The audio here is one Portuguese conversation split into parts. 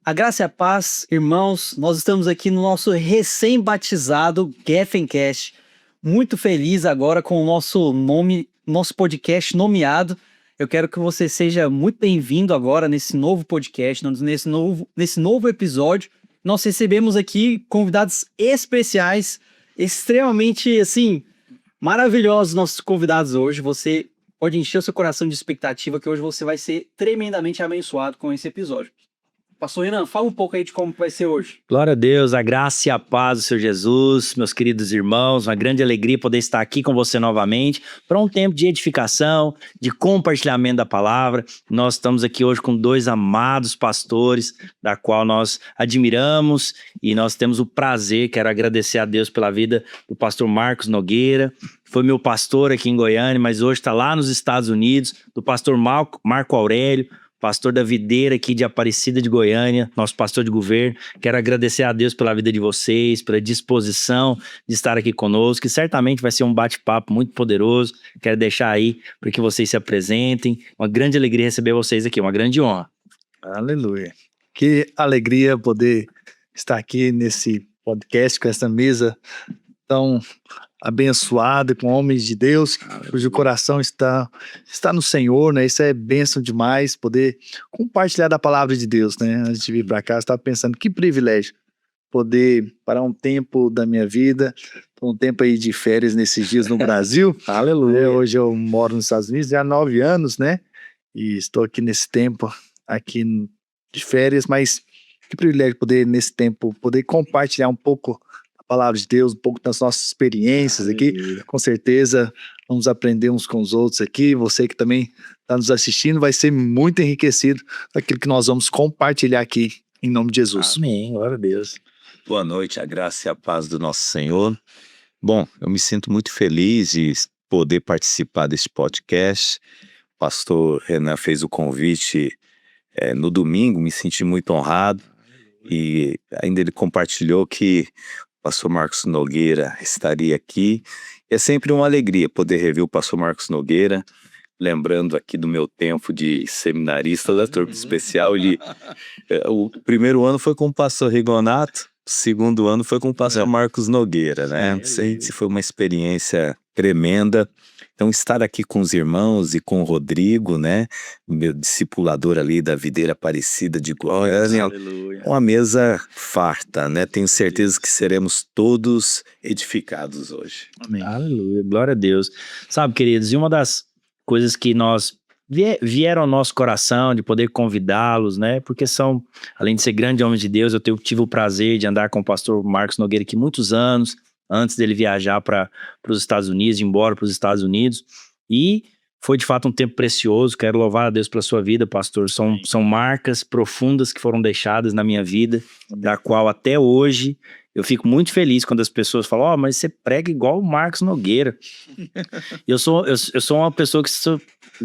A graça e a paz, irmãos, nós estamos aqui no nosso recém-batizado Gefencast. Muito feliz agora com o nosso nome, nosso podcast nomeado. Eu quero que você seja muito bem-vindo agora nesse novo podcast, nesse novo episódio. Nós recebemos aqui convidados especiais, extremamente, assim, maravilhosos nossos convidados hoje. Você pode encher o seu coração de expectativa que hoje você vai ser tremendamente abençoado com esse episódio. Pastor Renan, fala um pouco aí de como vai ser hoje. Glória a Deus, a graça e a paz do Senhor Jesus, meus queridos irmãos, uma grande alegria poder estar aqui com você novamente para um tempo de edificação, de compartilhamento da palavra. Nós estamos aqui hoje com dois amados pastores, da qual nós admiramos e nós temos o prazer, quero agradecer a Deus pela vida do pastor Marcos Nogueira, foi meu pastor aqui em Goiânia, mas hoje está lá nos Estados Unidos, do pastor Marco Aurélio, pastor da videira aqui de Aparecida de Goiânia, nosso pastor de governo. Quero agradecer a Deus pela vida de vocês, pela disposição de estar aqui conosco, que certamente vai ser um bate-papo muito poderoso. Quero deixar aí para que vocês se apresentem. Uma grande alegria receber vocês aqui, uma grande honra. Aleluia. Que alegria poder estar aqui nesse podcast com essa mesa tão abençoada, com homens de Deus, cujo coração está no Senhor, né? Isso é bênção demais, poder compartilhar da palavra de Deus, né? Antes de vir para cá, eu estava pensando, que privilégio poder parar um tempo da minha vida, um tempo aí de férias nesses dias no Brasil. Aleluia. Hoje eu moro nos Estados Unidos já há 9 anos, né? E estou aqui nesse tempo, aqui de férias, mas que privilégio poder, nesse tempo, poder compartilhar um pouco palavra de Deus, um pouco das nossas experiências aqui. Com certeza vamos aprender uns com os outros aqui. Você que também está nos assistindo vai ser muito enriquecido daquilo que nós vamos compartilhar aqui, em nome de Jesus. Amém, glória a Deus. Boa noite, a graça e a paz do nosso Senhor. Bom, eu me sinto muito feliz de poder participar deste podcast. O pastor Renan fez o convite no domingo, me senti muito honrado. E ainda ele compartilhou que o pastor Marcos Nogueira estaria aqui. É sempre uma alegria poder rever o pastor Marcos Nogueira, lembrando aqui do meu tempo de seminarista da turma especial. O primeiro ano foi com o pastor Rigonato, o segundo ano foi com o pastor Marcos Nogueira, né? Foi uma experiência tremenda. Então, estar aqui com os irmãos e com o Rodrigo, né? Meu discipulador ali da videira Aparecida de Goiânia. Uma mesa farta, né? Tenho certeza que seremos todos edificados hoje. Amém. Aleluia, glória a Deus. Sabe, queridos, e uma das coisas que nós vieram ao nosso coração de poder convidá-los, né? Porque são, além de ser grandes homens de Deus, eu tive o prazer de andar com o pastor Marcos Nogueira aqui muitos anos, antes dele viajar para os Estados Unidos, ir embora para os Estados Unidos, e foi de fato um tempo precioso. Quero louvar a Deus pela sua vida, pastor. São marcas profundas que foram deixadas na minha vida, da qual até hoje eu fico muito feliz quando as pessoas falam, mas você prega igual o Marcos Nogueira. eu sou uma pessoa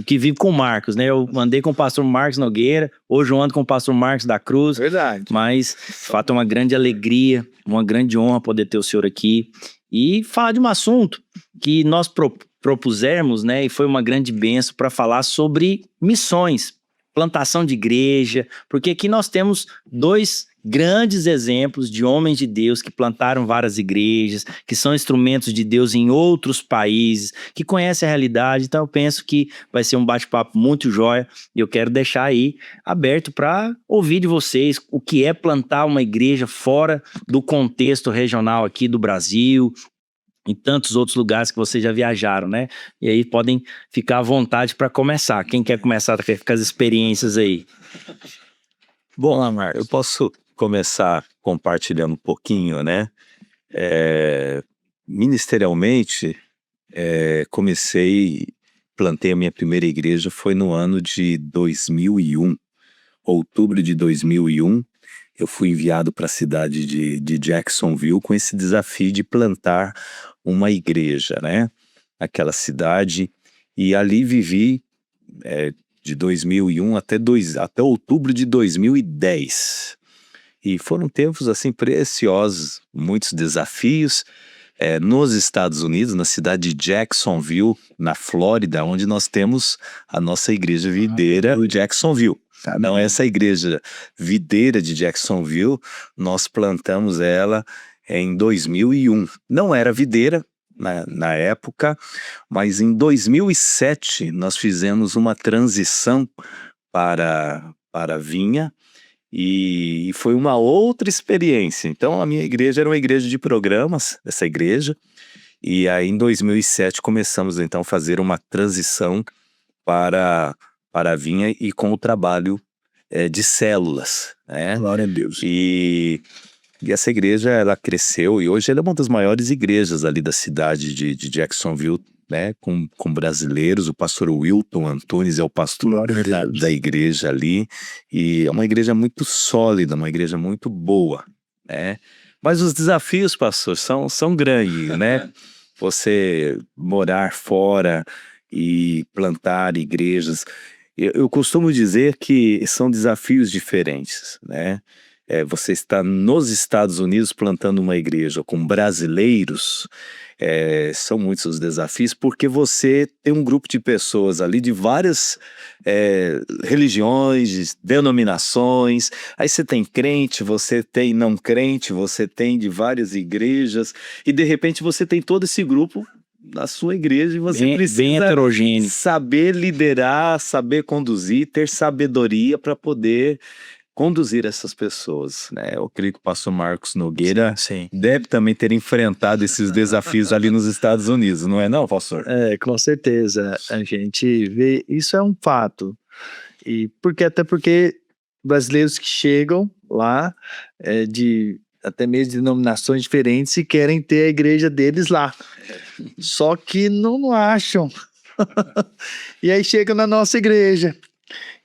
que vive com o Marcos, né? Eu andei com o pastor Marcos Nogueira, hoje eu ando com o pastor Marcos da Cruz. Verdade. Mas, de fato, é uma grande alegria, uma grande honra poder ter o senhor aqui e falar de um assunto que nós propusemos, né? E foi uma grande bênção para falar sobre missões, plantação de igreja, porque aqui nós temos dois grandes exemplos de homens de Deus que plantaram várias igrejas, que são instrumentos de Deus em outros países, que conhecem a realidade. Então eu penso que vai ser um bate-papo muito jóia e eu quero deixar aí aberto para ouvir de vocês o que é plantar uma igreja fora do contexto regional aqui do Brasil, em tantos outros lugares que vocês já viajaram, né? E aí podem ficar à vontade para começar. Quem quer começar com as experiências aí? Bom, eu posso começar compartilhando um pouquinho, né? Ministerialmente, plantei a minha primeira igreja, foi no ano de 2001, outubro de 2001. Eu fui enviado para a cidade de Jacksonville com esse desafio de plantar uma igreja, né? Aquela cidade, e ali vivi de 2001 até outubro de 2010. E foram tempos assim preciosos, muitos desafios. Nos Estados Unidos, na cidade de Jacksonville, na Flórida, onde nós temos a nossa igreja videira, Jacksonville. Então, essa igreja videira de Jacksonville, nós plantamos ela em 2001. Não era videira na época, mas em 2007 nós fizemos uma transição para vinha, e foi uma outra experiência. Então, a minha igreja era uma igreja de programas, essa igreja, e aí em 2007 começamos então a fazer uma transição para a vinha e com o trabalho de células, né? Glória a Deus. E essa igreja, ela cresceu e hoje ela é uma das maiores igrejas ali da cidade de Jacksonville, né? Com brasileiros. O pastor Wilton Antunes é o pastor da igreja ali, e é uma igreja muito sólida, uma igreja muito boa, né? Mas os desafios, pastor, são grandes, né? Você morar fora e plantar igrejas. Eu costumo dizer que são desafios diferentes, né? Você está nos Estados Unidos plantando uma igreja com brasileiros, são muitos os desafios, porque você tem um grupo de pessoas ali de várias religiões, denominações. Aí você tem crente, você tem não crente, você tem de várias igrejas, e de repente você tem todo esse grupo na sua igreja, e você precisa bem heterogêneo. saber liderar, saber conduzir, ter sabedoria para poder conduzir essas pessoas, né? Eu creio que o pastor Marcos Nogueira deve também ter enfrentado esses desafios ali nos Estados Unidos, não é não, pastor? Com certeza. A gente vê, isso é um fato. E até porque brasileiros que chegam lá de até mesmo de denominações diferentes e querem ter a igreja deles lá. Só que não acham. E aí chegam na nossa igreja.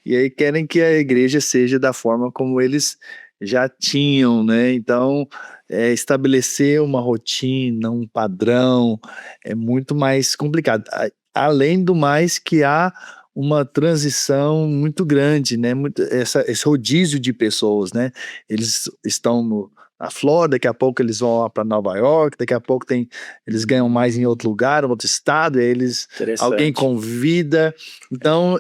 E aí querem que a igreja seja da forma como eles já tinham, né? Então, estabelecer uma rotina, um padrão, é muito mais complicado. Além do mais que há uma transição muito grande, né? Esse rodízio de pessoas, né? Eles estão na Flórida, daqui a pouco eles vão lá para Nova York, daqui a pouco eles ganham mais em outro lugar, outro estado, e alguém convida. Então,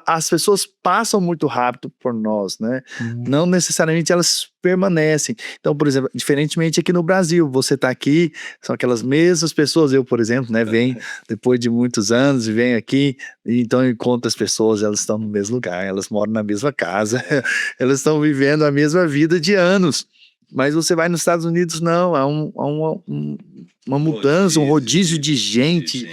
as pessoas passam muito rápido por nós, né? Não necessariamente elas permanecem. Então, por exemplo, diferentemente aqui no Brasil, você está aqui, são aquelas mesmas pessoas. Eu, por exemplo, né, venho depois de muitos anos e venho aqui, e então eu encontro as pessoas, elas estão no mesmo lugar, elas moram na mesma casa, elas estão vivendo a mesma vida de anos. Mas você vai nos Estados Unidos, não, há uma mudança, um rodízio de gente,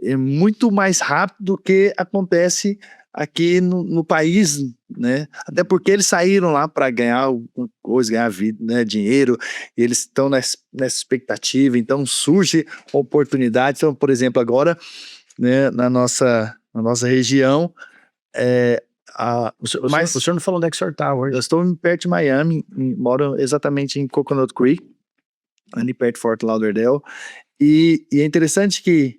é muito mais rápido do que acontece aqui no país, né? Até porque eles saíram lá para ganhar coisa, ganhar vida, né? Dinheiro, e eles estão nessa expectativa, então surge oportunidade. Então, por exemplo, agora, né, na nossa região, o senhor não falou onde é que o senhor está hoje? Eu estou perto de Miami, moro exatamente em Coconut Creek, ali perto de Fort Lauderdale, e é interessante que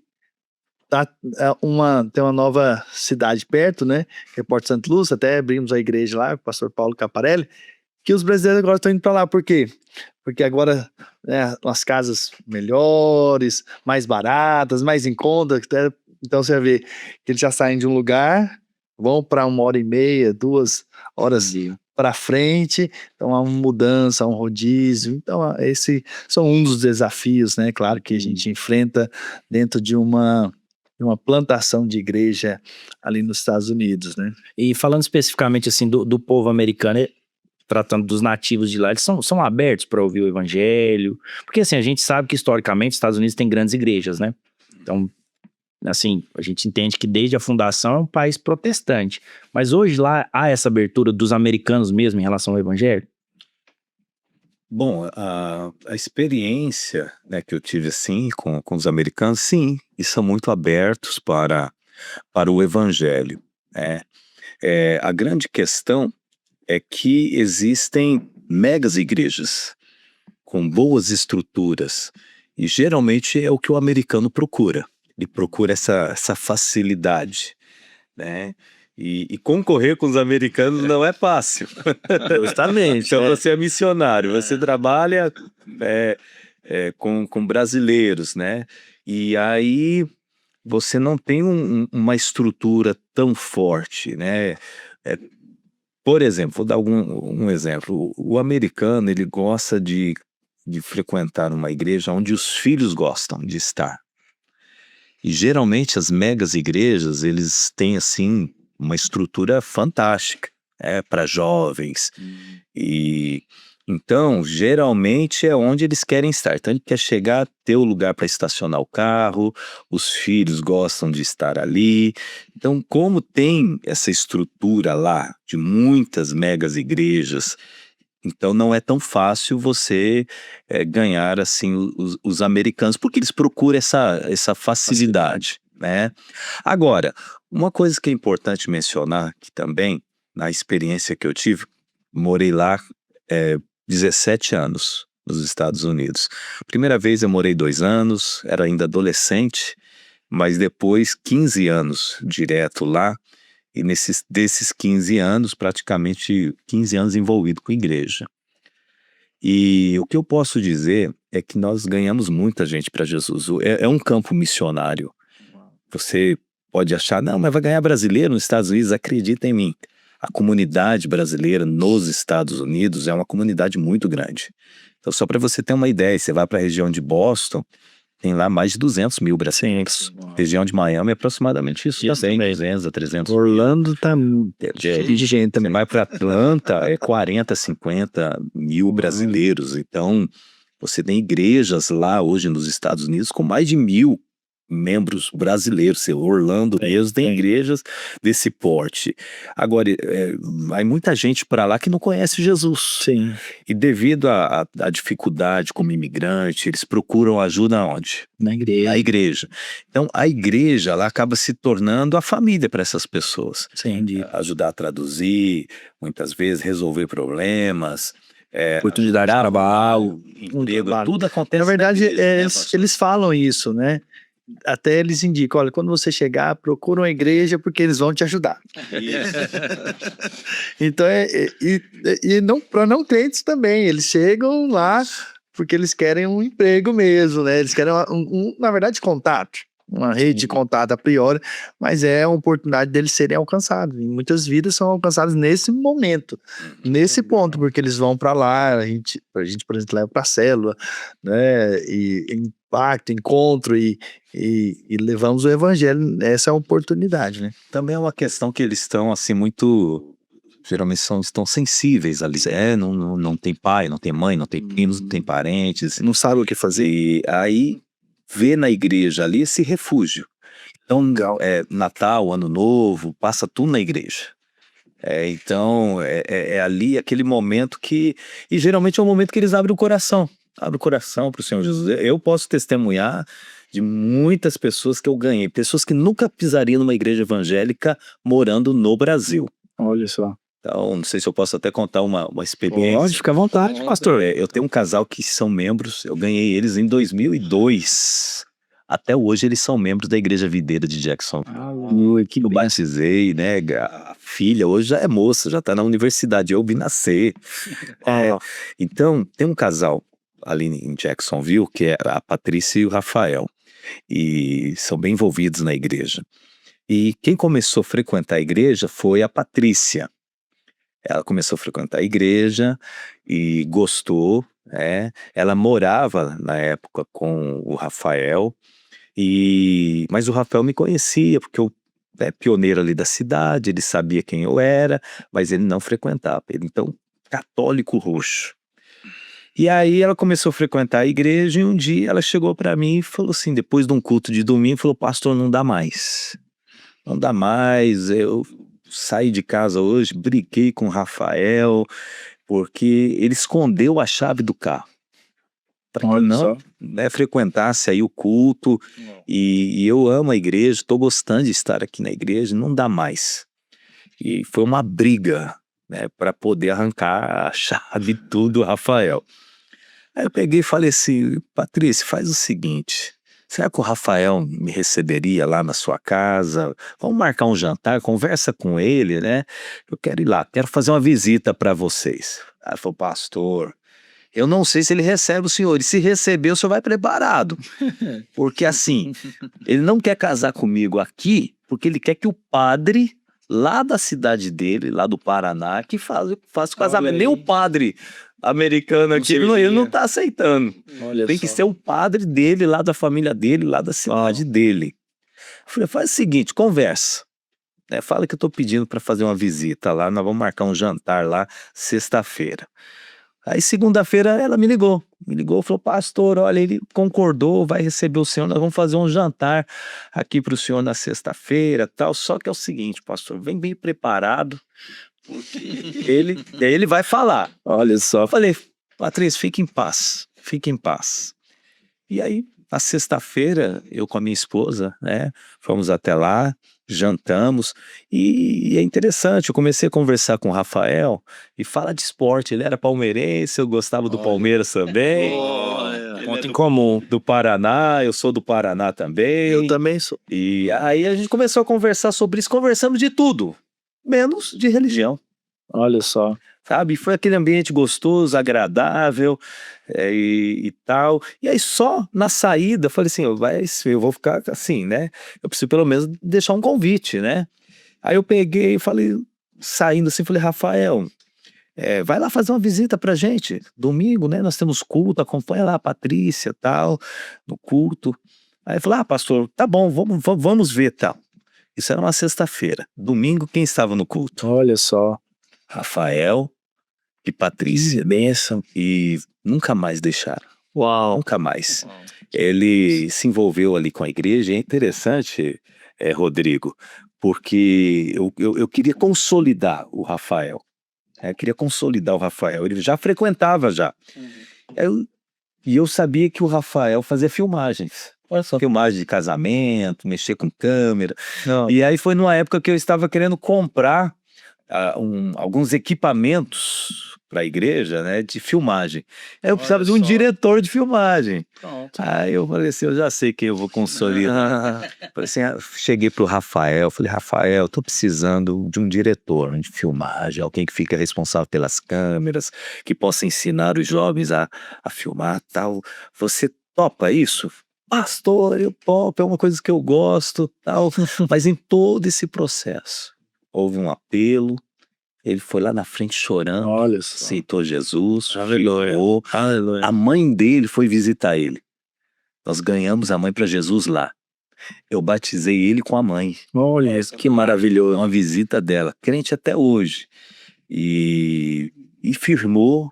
tem uma nova cidade perto, né, que é Porto Santo Lúcio. Até abrimos a igreja lá, com o pastor Paulo Caparelli, que os brasileiros agora estão indo para lá. Por quê? Porque agora, né, as casas melhores, mais baratas, mais em conta, então você vai ver que eles já saem de um lugar, vão para 1h30, 2 horas para frente. Então há uma mudança, há um rodízio. Então esses são um dos desafios, né, claro, que a gente enfrenta dentro de uma plantação de igreja ali nos Estados Unidos, né? E falando especificamente assim do povo americano, tratando dos nativos de lá, eles são abertos para ouvir o evangelho? Porque assim, a gente sabe que historicamente os Estados Unidos tem grandes igrejas, né? Então, assim, a gente entende que desde a fundação é um país protestante. Mas hoje lá há essa abertura dos americanos mesmo em relação ao evangelho? Bom, a experiência, né, que eu tive assim com os americanos, sim, e são muito abertos para o evangelho, né? A grande questão é que existem megas igrejas com boas estruturas, e geralmente é o que o americano procura. Ele procura essa facilidade, né? E concorrer com os americanos não é fácil. Justamente. Então você é missionário, você trabalha com brasileiros, né? E aí você não tem uma estrutura tão forte, né? Por exemplo, vou dar um exemplo. O americano, ele gosta de frequentar uma igreja onde os filhos gostam de estar. E geralmente as megas igrejas, eles têm assim uma estrutura fantástica, para jovens. E então, geralmente é onde eles querem estar. Então, ele quer chegar, ter o lugar para estacionar o carro, os filhos gostam de estar ali. Então, como tem essa estrutura lá de muitas megas igrejas, então não é tão fácil você ganhar assim os americanos, porque eles procuram essa facilidade, né? Agora, uma coisa que é importante mencionar que também, na experiência que eu tive, morei lá 17 anos nos Estados Unidos. Primeira vez eu morei 2 anos, era ainda adolescente, mas depois 15 anos direto lá, e desses 15 anos, praticamente 15 anos envolvido com igreja. E o que eu posso dizer é que nós ganhamos muita gente para Jesus. É um campo missionário. Você pode achar, não, mas vai ganhar brasileiro nos Estados Unidos, acredita em mim. A comunidade brasileira nos Estados Unidos é uma comunidade muito grande. Então, só para você ter uma ideia, você vai para a região de Boston, tem lá mais de 200 mil brasileiros. Região de Miami é aproximadamente isso também, 200 a 300 mil. Orlando tá cheio de gente também. Vai para Atlanta, é 40, 50 mil brasileiros. Então, você tem igrejas lá hoje nos Estados Unidos com mais de 1.000 membros brasileiros. Orlando mesmo tem igrejas desse porte. Agora, vai muita gente para lá que não conhece Jesus. Sim. E devido à dificuldade como imigrante, eles procuram ajuda onde? Na igreja. Na igreja. Então, a igreja lá acaba se tornando a família para essas pessoas. Sim. Ajudar a traduzir, muitas vezes resolver problemas. Oportunidade de trabalho, emprego, tudo acontece. Na verdade, igreja, eles falam isso, né? Até eles indicam, olha, quando você chegar, procura uma igreja porque eles vão te ajudar. Então, não, para não crentes também, eles chegam lá porque eles querem um emprego mesmo, né? Eles querem, na verdade, contato, uma rede de contato a priori, mas é uma oportunidade deles serem alcançados. E muitas vidas são alcançadas nesse momento, nesse ponto, porque eles vão para lá, a gente, por exemplo, leva para a célula, né? E impacto, encontro e levamos o evangelho, essa é a oportunidade, né? Também é uma questão que eles estão assim muito, geralmente estão sensíveis ali, não tem pai, não tem mãe, não tem primos, não tem parentes, Não sabe o que fazer. e aí vê na igreja ali esse refúgio. Então, Natal, Ano Novo, passa tudo na igreja. Então, é ali aquele momento que, e geralmente é um momento que eles abrem o coração para o Senhor Jesus. Eu posso testemunhar de muitas pessoas que eu ganhei, pessoas que nunca pisariam numa igreja evangélica morando no Brasil. Olha só. Então, não sei se eu posso até contar uma experiência. Pode, fica à vontade, pastor. Eu tenho um casal que são membros, eu ganhei eles em 2002. Até hoje eles são membros da Igreja Videira de Jackson. Que Eu batizei, né? A filha hoje já é moça, já tá na universidade, eu vi nascer. Então, tem um casal ali em Jacksonville, que é a Patrícia e o Rafael. E são bem envolvidos na igreja. E quem começou a frequentar a igreja foi a Patrícia. Ela começou a frequentar a igreja e gostou, né? Ela morava na época com o Rafael, mas o Rafael me conhecia, porque eu pioneiro ali da cidade, ele sabia quem eu era, mas ele não frequentava. Então, católico roxo. E aí ela começou a frequentar a igreja e um dia ela chegou para mim e falou assim, depois de um culto de domingo, falou, pastor, não dá mais. Não dá mais, eu saí de casa hoje, briguei com o Rafael, porque ele escondeu a chave do carro. Para que não frequentasse aí o culto, e eu amo a igreja, estou gostando de estar aqui na igreja, não dá mais. E foi uma briga, né, para poder arrancar a chave do Rafael. Aí eu peguei e falei assim, Patrícia, faz o seguinte, será que o Rafael me receberia lá na sua casa? Vamos marcar um jantar, conversa com ele, né? Eu quero ir lá, quero fazer uma visita para vocês. Aí falou, pastor, eu não sei se ele recebe o senhor, e se receber o senhor vai preparado. Porque assim, ele não quer casar comigo aqui, porque ele quer que o padre lá da cidade dele, lá do Paraná, que faz o casamento. Nem o padre americano aqui, ele não tá aceitando. Olha Tem que ser o padre dele, lá da família dele, lá da cidade dele. Eu falei, faz o seguinte, conversa. Né? Fala que eu tô pedindo para fazer uma visita lá, nós vamos marcar um jantar lá sexta-feira. Aí segunda-feira ela me ligou, falou, pastor, olha, ele concordou, vai receber o senhor, nós vamos fazer um jantar aqui para o senhor na sexta-feira, tal, só que é o seguinte, pastor, vem bem preparado, ele vai falar. Olha só, eu falei, Patrícia, fique em paz. E aí, na sexta-feira, eu com a minha esposa, né, fomos até lá, jantamos, e é interessante, eu comecei a conversar com o Rafael, e fala de esporte, ele era palmeirense, eu gostava do Palmeiras também, ponto em comum. do Paraná, eu sou do Paraná também. Eu também sou. E aí a gente começou a conversar sobre isso, conversamos de tudo, menos de religião. Olha só. Sabe, foi aquele ambiente gostoso, agradável e tal. E aí só na saída, eu falei assim, eu vou ficar assim, né? Eu preciso pelo menos deixar um convite, né? Aí eu peguei e falei, saindo assim, falei, Rafael, vai lá fazer uma visita pra gente. Domingo, né? Nós temos culto, acompanha lá a Patrícia tal, no culto. Aí eu falei, pastor, tá bom, vamos ver tal. Isso era uma sexta-feira. Domingo, quem estava no culto? Olha só. Rafael e Patrícia, bênção, e nunca mais deixaram. Uau. Nunca mais. Ele se envolveu ali com a igreja, e é interessante, Rodrigo, porque eu queria consolidar o Rafael. Ele já frequentava já. E eu sabia que o Rafael fazia filmagens. Olha só. Filmagem de casamento, mexer com câmera. Não. E aí foi numa época que eu estava querendo comprar alguns equipamentos para a igreja, né, de filmagem. Aí eu precisava de um diretor de filmagem. Pronto. Aí eu falei assim, eu já sei quem eu vou consolidar. Falei assim, cheguei pro Rafael, falei, Rafael, tô precisando de um diretor de filmagem, alguém que fica responsável pelas câmeras, que possa ensinar os jovens a filmar tal. Você topa isso? Pastor, eu topo, é uma coisa que eu gosto, tal. Mas em todo esse processo, houve um apelo, ele foi lá na frente chorando, Olha só. aceitou Jesus, Aleluia. ficou. Aleluia. A mãe dele foi visitar ele. Nós ganhamos a mãe para Jesus lá. Eu batizei ele com a mãe. Olha isso. Que maravilhoso, uma visita dela, crente até hoje. E firmou,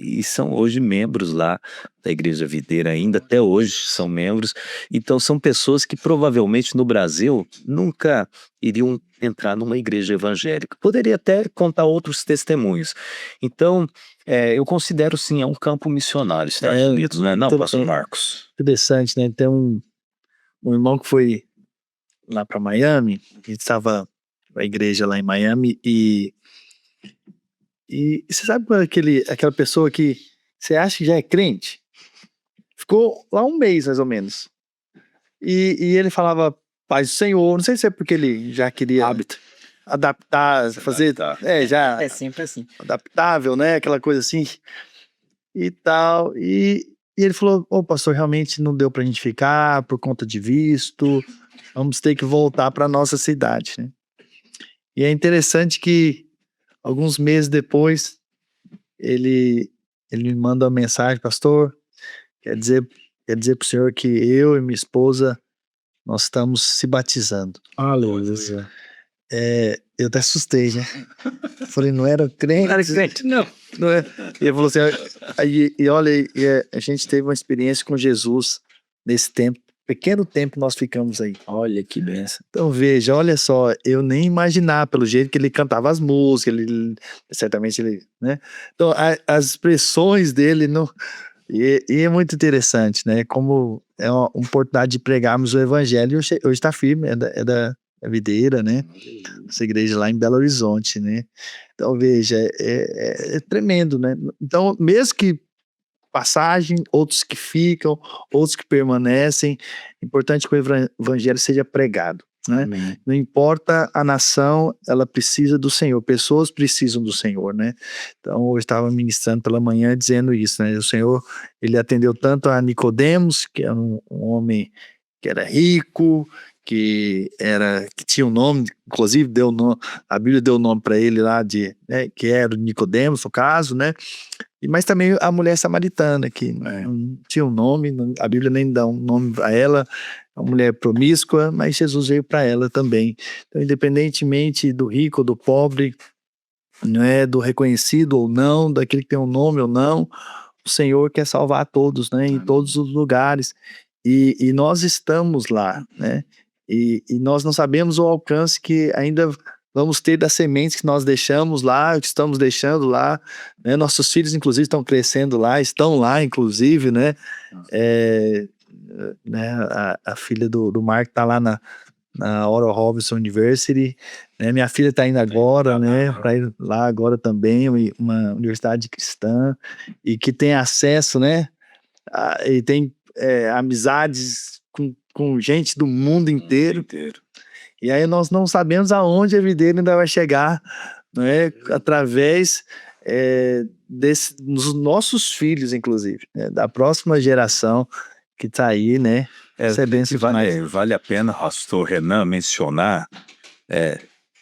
e são hoje membros lá da Igreja Videira ainda, até hoje são membros. Então são pessoas que provavelmente no Brasil nunca iriam entrar numa igreja evangélica. Poderia até contar outros testemunhos. Então, eu considero sim, é um campo missionário, Estados Unidos, não é não, pastor Marcos? Interessante, né? Tem um irmão que foi lá para Miami, a gente estava na igreja lá em Miami e você sabe quando aquela pessoa que você acha que já é crente? Ficou lá um mês, mais ou menos. E ele falava paz do Senhor, não sei se é porque ele já queria adaptar, fazer, já É sempre assim. adaptável, né? Aquela coisa assim e tal. E ele falou, pastor, realmente não deu pra gente ficar por conta de visto, vamos ter que voltar pra nossa cidade, né? E é interessante que alguns meses depois, ele me manda uma mensagem, pastor, quer dizer pro senhor que eu e minha esposa, nós estamos se batizando. Aleluia. Eu até assustei, né? Falei, não era crente? Não era crente, não. Não é? E ele falou assim, olha, a gente teve uma experiência com Jesus nesse tempo, pequeno tempo nós ficamos aí. Olha que benção. Então veja, olha só, eu nem imaginar pelo jeito que ele cantava as músicas, certamente ele, né? Então as expressões dele, e é muito interessante, né? Como é uma oportunidade de pregarmos o evangelho, hoje está firme, é da Videira, né? Essa igreja lá em Belo Horizonte, né? Então veja, é tremendo, né? Então mesmo que passagem, outros que ficam, outros que permanecem. Importante que o evangelho seja pregado, né? Amém. Não importa a nação, ela precisa do Senhor. Pessoas precisam do Senhor, né? Então eu estava ministrando pela manhã dizendo isso, né? O Senhor, ele atendeu tanto a Nicodemos, que era um homem que era rico, que tinha um nome, inclusive deu nome, a Bíblia deu o nome para ele lá que era o Nicodemos, no caso, né? Mas também a mulher samaritana, que não tinha um nome, a Bíblia nem dá um nome para ela, uma mulher promíscua, mas Jesus veio para ela também. Então, independentemente do rico ou do pobre, não é do reconhecido ou não, daquele que tem um nome ou não, o Senhor quer salvar a todos, né? Em todos os lugares. E nós estamos lá, né? E nós não sabemos o alcance que ainda vamos ter das sementes que nós deixamos lá, que estamos deixando lá, né? Nossos filhos, inclusive, estão crescendo lá, estão lá, inclusive, né? Né? A filha do Mark está lá na Oral Roberts University, né? Minha filha está indo agora, né? Para ir lá agora também, uma universidade cristã, e que tem acesso, né? E tem amizades com gente do mundo inteiro. E aí nós não sabemos aonde a videira ainda vai chegar, né? Através dos nossos filhos, inclusive, né? Da próxima geração que está aí, né? Vale a pena, pastor Renan, mencionar.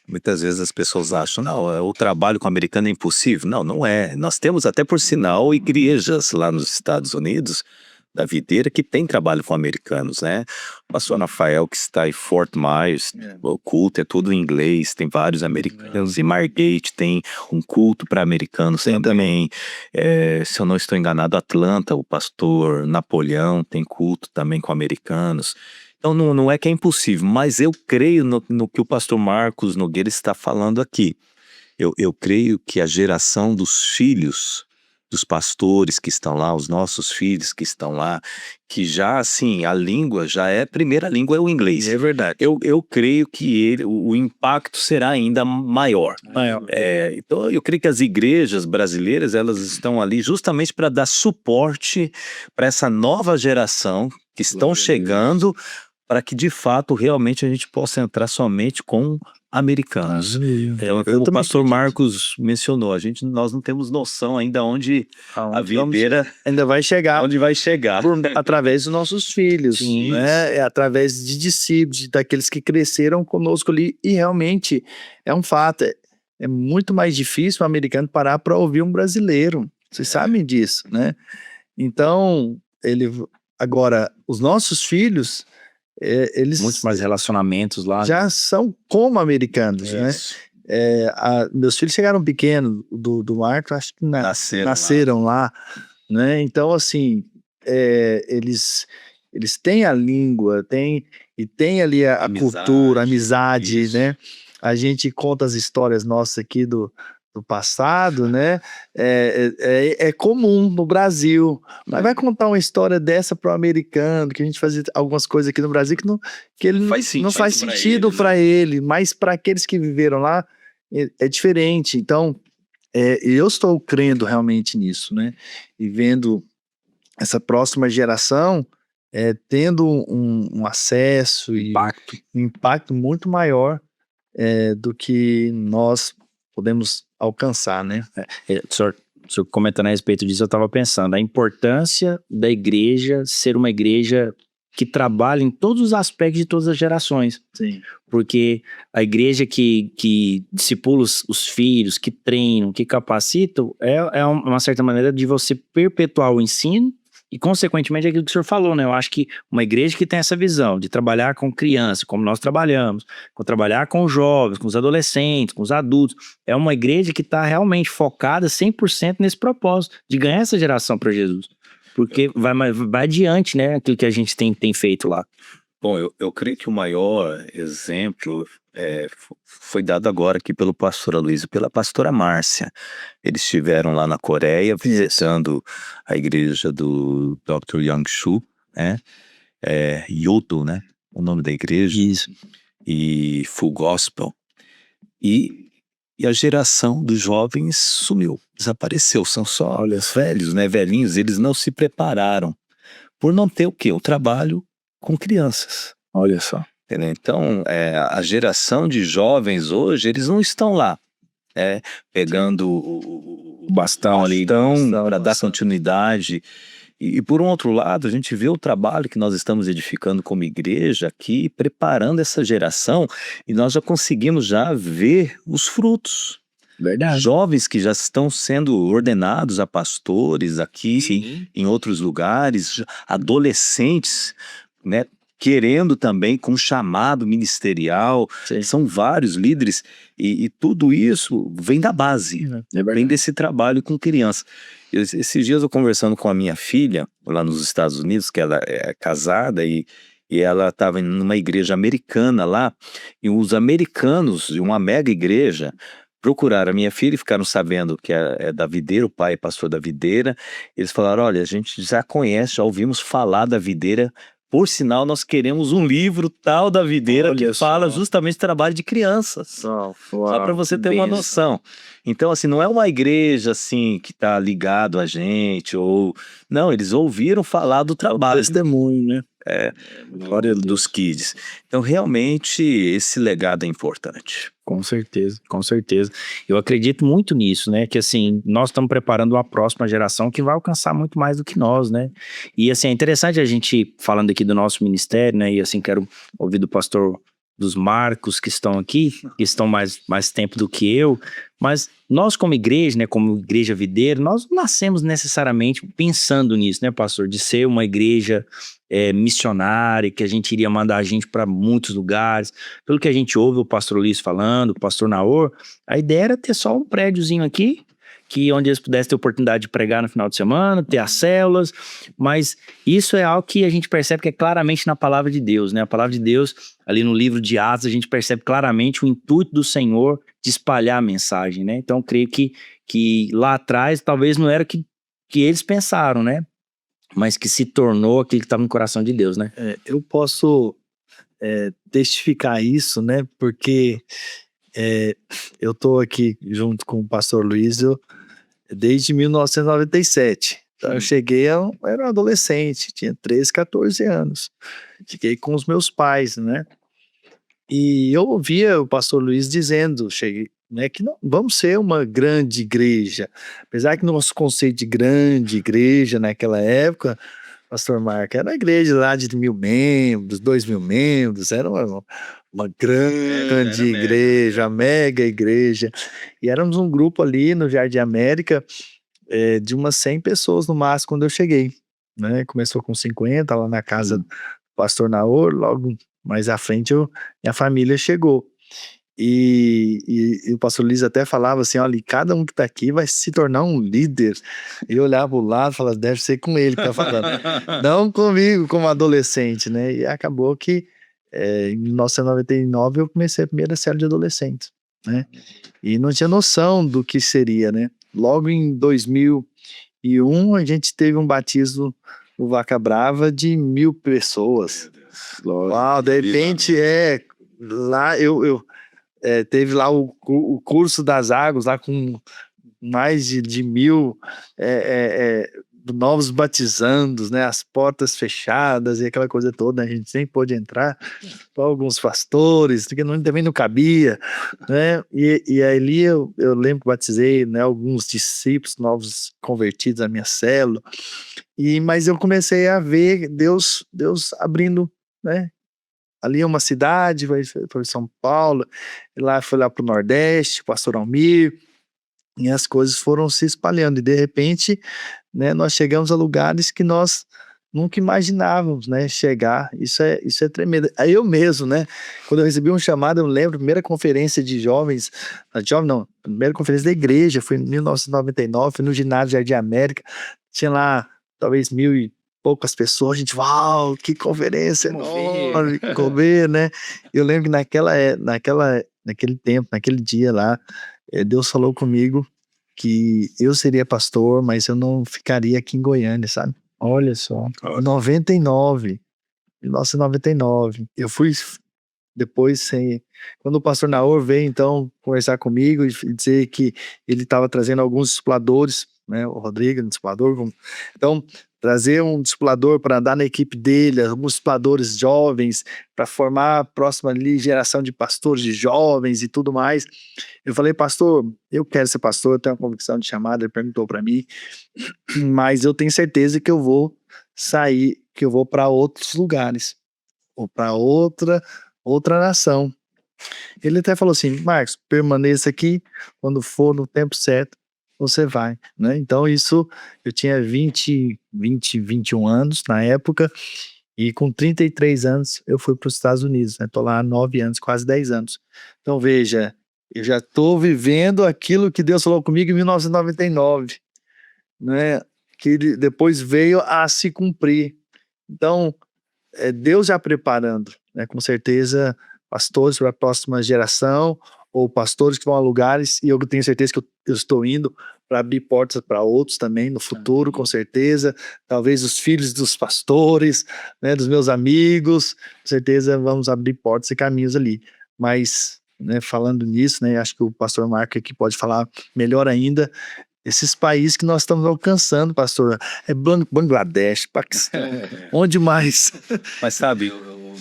Muitas vezes as pessoas acham, não, o trabalho com o americano é impossível. Não, não é. Nós temos até, por sinal, igrejas lá nos Estados Unidos, da videira, que tem trabalho com americanos, né? O pastor Rafael, que está em Fort Myers, o culto é tudo em inglês, tem vários americanos. E Margate tem um culto para americanos também. Se eu não estou enganado, Atlanta, o pastor Napoleão tem culto também com americanos. Então não é que é impossível, mas eu creio no que o pastor Marcos Nogueira está falando aqui. Eu creio que a geração dos filhos dos pastores que estão lá, os nossos filhos que estão lá, que já assim, a primeira língua é o inglês. É verdade. Eu creio que o impacto será ainda maior. Então eu creio que as igrejas brasileiras, elas estão ali justamente para dar suporte para essa nova geração que estão chegando, para que de fato realmente a gente possa entrar somente com americanos. Como o pastor Marcos mencionou, nós não temos noção ainda onde a videira ainda vai chegar. Onde vai chegar. Através dos nossos filhos, né? Através de discípulos, daqueles que cresceram conosco ali. E realmente é um fato. É muito mais difícil o americano parar para ouvir um brasileiro. Vocês sabem disso, né? Então, agora, os nossos filhos, eles muitos mais relacionamentos lá já são como americanos, né? Meus filhos chegaram pequenos, do Marco, acho que nasceram lá, né? Então, assim, eles têm a língua, tem ali a cultura, a amizade, né? A gente conta as histórias nossas aqui do passado, né? É comum no Brasil, mas vai contar uma história dessa para o americano, que a gente fazia algumas coisas aqui no Brasil que ele não faz sentido para ele, mas para aqueles que viveram lá é diferente. Então, eu estou crendo realmente nisso, né? E vendo essa próxima geração tendo um acesso e um impacto muito maior do que nós podemos alcançar, né? O senhor comentando a respeito disso, eu estava pensando, a importância da igreja ser uma igreja que trabalha em todos os aspectos de todas as gerações. Sim. Porque a igreja que discipula os filhos, que treinam, que capacitam, é uma certa maneira de você perpetuar o ensino e, consequentemente, aquilo que o senhor falou, né? Eu acho que uma igreja que tem essa visão de trabalhar com crianças, como nós trabalhamos, trabalhar com os jovens, com os adolescentes, com os adultos, é uma igreja que está realmente focada 100% nesse propósito, de ganhar essa geração para Jesus. Porque vai adiante, né? Aquilo que a gente tem feito lá. Bom, eu creio que o maior exemplo foi dado agora aqui pelo pastor Aloysio e pela pastora Márcia. Eles estiveram lá na Coreia visitando a igreja do Dr. Young-Shu, né? Yodo, né? O nome da igreja. Isso. E Full Gospel. E a geração dos jovens sumiu, desapareceu. São só os velhos, né? Velhinhos, eles não se prepararam por não ter o quê? O trabalho com crianças. Olha só. Entendeu? Então, a geração de jovens hoje, eles não estão lá pegando o bastão ali para dar continuidade. E por um outro lado, a gente vê o trabalho que nós estamos edificando como igreja aqui, preparando essa geração, e nós já conseguimos já ver os frutos. Verdade. Jovens que já estão sendo ordenados a pastores aqui, Sim. em outros lugares, adolescentes, né, querendo também com chamado ministerial. Sim. São vários líderes e tudo isso vem da base, É verdade. vem desse trabalho com criança. Esses dias eu conversando com a minha filha lá nos Estados Unidos, que ela é casada e ela estava numa igreja americana lá, e os americanos de uma mega igreja procuraram a minha filha e ficaram sabendo que é da Videira, o pai é pastor da Videira. Eles falaram: olha, a gente já conhece, já ouvimos falar da Videira. Por sinal, nós queremos um livro tal da Videira Olha que fala só. justamente do trabalho de crianças. Só para você ter uma noção. Então, assim, não é uma igreja assim que está ligado a gente, ou... Não, eles ouviram falar do trabalho Testemunho, né? glória dos kids. Então, realmente, esse legado é importante. Com certeza, com certeza. Eu acredito muito nisso, né? Que assim, nós estamos preparando uma próxima geração que vai alcançar muito mais do que nós, né? E assim, é interessante a gente, falando aqui do nosso ministério, né? E assim, quero ouvir do pastor dos Marcos que estão aqui, que estão mais tempo do que eu, mas nós como igreja, né? Como igreja videira, nós não nascemos necessariamente pensando nisso, né, pastor? De ser uma igreja missionária, que a gente iria mandar a gente para muitos lugares. Pelo que a gente ouve o pastor Luiz falando, o pastor Naor, a ideia era ter só um prédiozinho aqui, que onde eles pudessem ter oportunidade de pregar no final de semana, ter as células, mas isso é algo que a gente percebe que é claramente na palavra de Deus, né? A palavra de Deus, ali no livro de Atos, a gente percebe claramente o intuito do Senhor de espalhar a mensagem, né? Então, eu creio que lá atrás, talvez não era o que eles pensaram, né? Mas que se tornou aquilo que estava no coração de Deus, né? Eu posso testificar isso, né? Porque eu estou aqui junto com o pastor Luiz desde 1997. Então, eu cheguei, eu era um adolescente, tinha 13, 14 anos. Fiquei com os meus pais, né? E eu ouvia o pastor Luiz dizendo, né, que não, vamos ser uma grande igreja. Apesar que nosso conceito de grande igreja naquela época, pastor Marco, era uma igreja lá de 1.000 membros, 2.000 membros, era uma grande igreja, uma mega igreja. E éramos um grupo ali no Jardim América, de umas 100 pessoas no máximo quando eu cheguei, né? Começou com 50 lá na casa do pastor Naor, logo mais à frente minha família chegou. E o pastor Luiz até falava assim: olha, cada um que tá aqui vai se tornar um líder. Eu olhava pro lado e falava: deve ser com ele que tá falando, não comigo como adolescente, né? E acabou que em 1999 eu comecei a primeira série de adolescentes, né? E não tinha noção do que seria, né? Logo em 2001 a gente teve um batismo no Vaca Brava de 1.000 pessoas. Uau, de repente lá eu teve lá o curso das águas lá com mais de 1.000 novos batizandos, né? As portas fechadas e aquela coisa toda, a gente nem pôde entrar, só alguns pastores, porque também não cabia, né? E ali eu lembro que batizei, né, alguns discípulos novos convertidos à minha célula, mas eu comecei a ver Deus abrindo, né? Ali é uma cidade, foi São Paulo, foi lá para o Nordeste, Pastor Almir, e as coisas foram se espalhando, e de repente, né, nós chegamos a lugares que nós nunca imaginávamos, né, chegar. Isso é tremendo. Aí eu mesmo, né, quando eu recebi um chamado, eu lembro, a primeira conferência de jovens, a primeira conferência da igreja, foi em 1999, foi no ginásio Jardim América, tinha lá talvez 1.000 e poucas pessoas, a gente, uau, que conferência enorme, comer, né? Eu lembro que naquele tempo, naquele dia lá, Deus falou comigo que eu seria pastor, mas eu não ficaria aqui em Goiânia, sabe? Olha só. 1999. Eu fui depois, quando o pastor Naor veio, então, conversar comigo e dizer que ele estava trazendo alguns discipuladores né? O Rodrigo, um discipulador. Então, trazer um discipulador para andar na equipe dele, alguns discipuladores jovens, para formar a próxima ali, geração de pastores de jovens e tudo mais. Eu falei, pastor, eu quero ser pastor, eu tenho uma convicção de chamada, ele perguntou para mim, mas eu tenho certeza que eu vou sair, que eu vou para outros lugares, ou para outra nação. Ele até falou assim, Marcos, permaneça aqui, quando for no tempo certo, você vai, né? Então isso, eu tinha 21 anos na época, e com 33 anos eu fui para os Estados Unidos, né? Tô lá há 9 anos, quase 10 anos. Então veja, eu já estou vivendo aquilo que Deus falou comigo em 1999, né? Que depois veio a se cumprir. Então, é Deus já preparando, né? Com certeza, pastores para a próxima geração, ou pastores que vão a lugares, e eu tenho certeza que eu estou indo para abrir portas para outros também no futuro, com certeza. Talvez os filhos dos pastores, né, dos meus amigos, com certeza vamos abrir portas e caminhos ali. Mas, né, falando nisso, né, acho que o pastor Marco aqui pode falar melhor ainda. Esses países que nós estamos alcançando, pastor, é Bangladesh, Paquistão, onde mais? Mas sabe,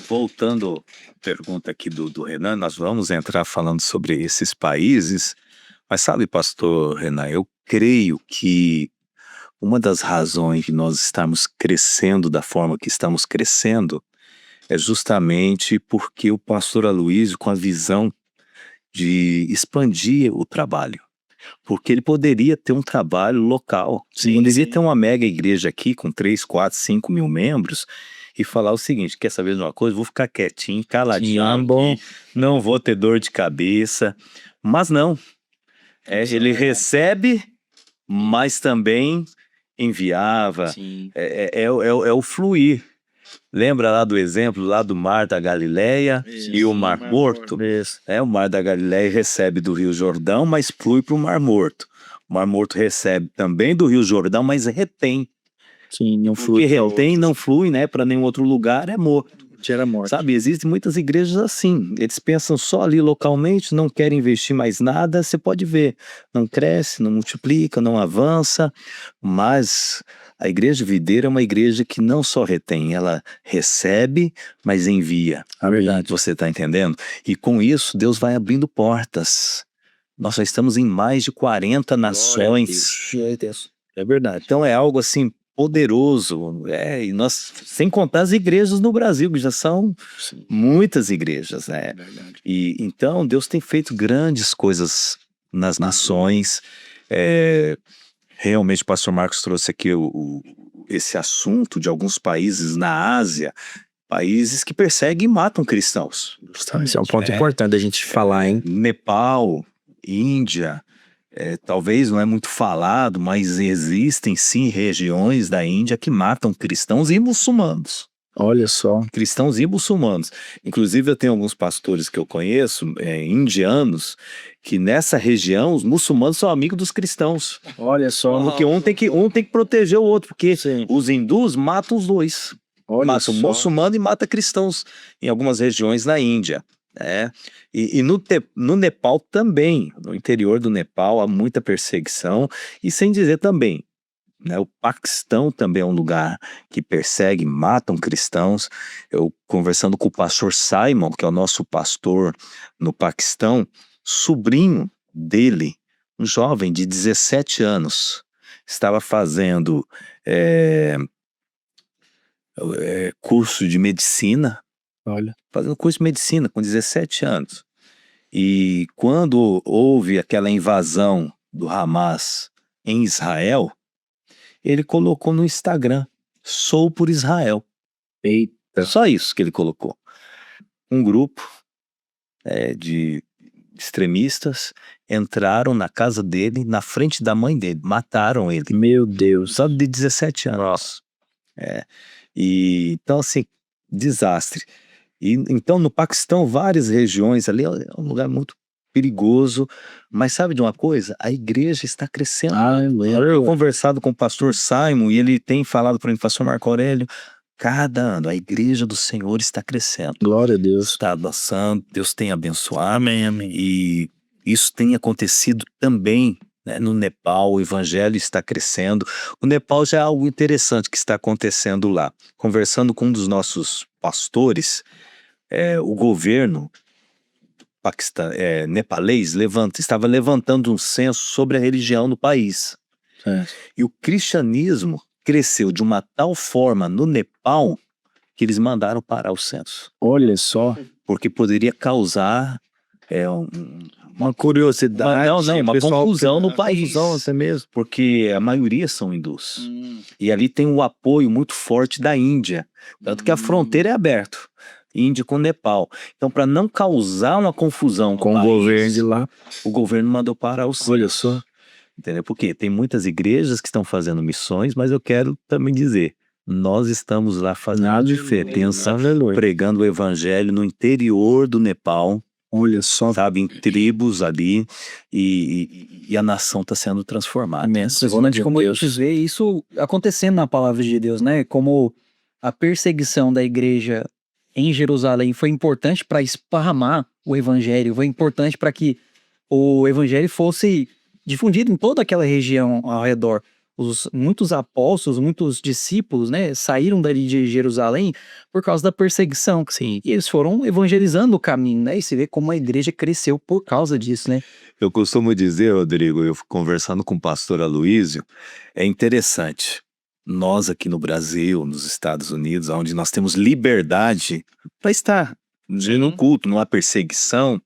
voltando à pergunta aqui do Renan, nós vamos entrar falando sobre esses países, mas sabe, pastor Renan, eu creio que uma das razões de nós estarmos crescendo da forma que estamos crescendo é justamente porque o pastor Aloysio, com a visão de expandir o trabalho, porque ele poderia ter um trabalho local, poderia ter uma mega igreja aqui com 3, 4, 5 mil membros e falar o seguinte, quer saber de uma coisa? Vou ficar quietinho, caladinho, aqui, não vou ter dor de cabeça, mas não, ele recebe, mas também enviava, é o fluir. Lembra lá do exemplo lá do Mar da Galileia e o Mar Morto? O Mar da Galileia recebe do Rio Jordão, mas flui para o Mar Morto. O Mar Morto recebe também do Rio Jordão, mas retém. Sim, não flui. Porque retém, não flui, né? Para nenhum outro lugar, é morto. Gera morte. Sabe, existem muitas igrejas assim. Eles pensam só ali localmente, não querem investir mais nada. Você pode ver, não cresce, não multiplica, não avança, mas a igreja videira é uma igreja que não só retém, ela recebe, mas envia. É verdade. Você está entendendo? E com isso, Deus vai abrindo portas. Nós já estamos em mais de 40 nações. É verdade. Então é algo assim poderoso. E nós, sem contar as igrejas no Brasil, que já são muitas igrejas, né? É verdade. E então Deus tem feito grandes coisas nas nações. Realmente o pastor Marcos trouxe aqui esse assunto de alguns países na Ásia, países que perseguem e matam cristãos. Esse é um ponto importante da gente falar, hein? Nepal, Índia, talvez não é muito falado, mas existem sim regiões da Índia que matam cristãos e muçulmanos. Olha só. Cristãos e muçulmanos. Inclusive eu tenho alguns pastores que eu conheço, indianos, que nessa região os muçulmanos são amigos dos cristãos. Olha só. Porque um tem que proteger o outro, porque os hindus matam os dois. Olha Mata o muçulmano e mata cristãos em algumas regiões na Índia. E no Nepal também, no interior do Nepal há muita perseguição, e sem dizer também, né, o Paquistão também é um lugar que persegue, matam cristãos. Eu conversando com o pastor Simon, que é o nosso pastor no Paquistão, sobrinho dele, um jovem de 17 anos, estava fazendo curso de medicina. Olha. Fazendo curso de medicina com 17 anos. E quando houve aquela invasão do Hamas em Israel, ele colocou no Instagram, sou por Israel. Eita. Só isso que ele colocou. Um grupo de extremistas entraram na casa dele, na frente da mãe dele, mataram ele. Meu Deus. Só de 17 anos. E então assim, desastre. E então no Paquistão, várias regiões ali, é um lugar muito perigoso, mas sabe de uma coisa? A igreja está crescendo. Eu tenho conversado com o pastor Simon e ele tem falado para mim, pastor Marco Aurélio, cada ano a igreja do Senhor está crescendo. Glória a Deus. Está avançando, Deus tem abençoado. Amém, amém. E isso tem acontecido também né? No Nepal, o evangelho está crescendo. O Nepal já é algo interessante que está acontecendo lá. Conversando com um dos nossos pastores, o governo nepalês estava levantando um censo sobre a religião no país. E o cristianismo cresceu de uma tal forma no Nepal que eles mandaram parar o censo. Olha só. Porque poderia causar Uma curiosidade. uma pessoal, confusão no país. Confusão até mesmo. Porque a maioria são hindus. E ali tem um apoio muito forte da Índia. Tanto que a fronteira é aberta. Índia com Nepal. Então, para não causar uma confusão Com o país, governo de lá. o governo mandou parar o censo. Olha só. Entendeu? Porque tem muitas igrejas que estão fazendo missões, mas eu quero também dizer, nós estamos lá fazendo a diferença, Aleluia. pregando o evangelho no interior do Nepal, Olha só. sabe, em tribos ali, e a nação está sendo transformada. Impressionante como a Deus. gente vê isso acontecendo na palavra de Deus, né? Como a perseguição da igreja em Jerusalém foi importante para esparramar o evangelho, foi importante para que o evangelho fosse difundido em toda aquela região ao redor. Muitos apóstolos, muitos discípulos, né, saíram dali de Jerusalém por causa da perseguição. Sim. E eles foram evangelizando o caminho, né? E você vê como a igreja cresceu por causa disso, né? Eu costumo dizer, Rodrigo, eu conversando com o pastor Aloísio, é interessante. Nós aqui no Brasil, nos Estados Unidos, onde nós temos liberdade para estar num culto, não há perseguição,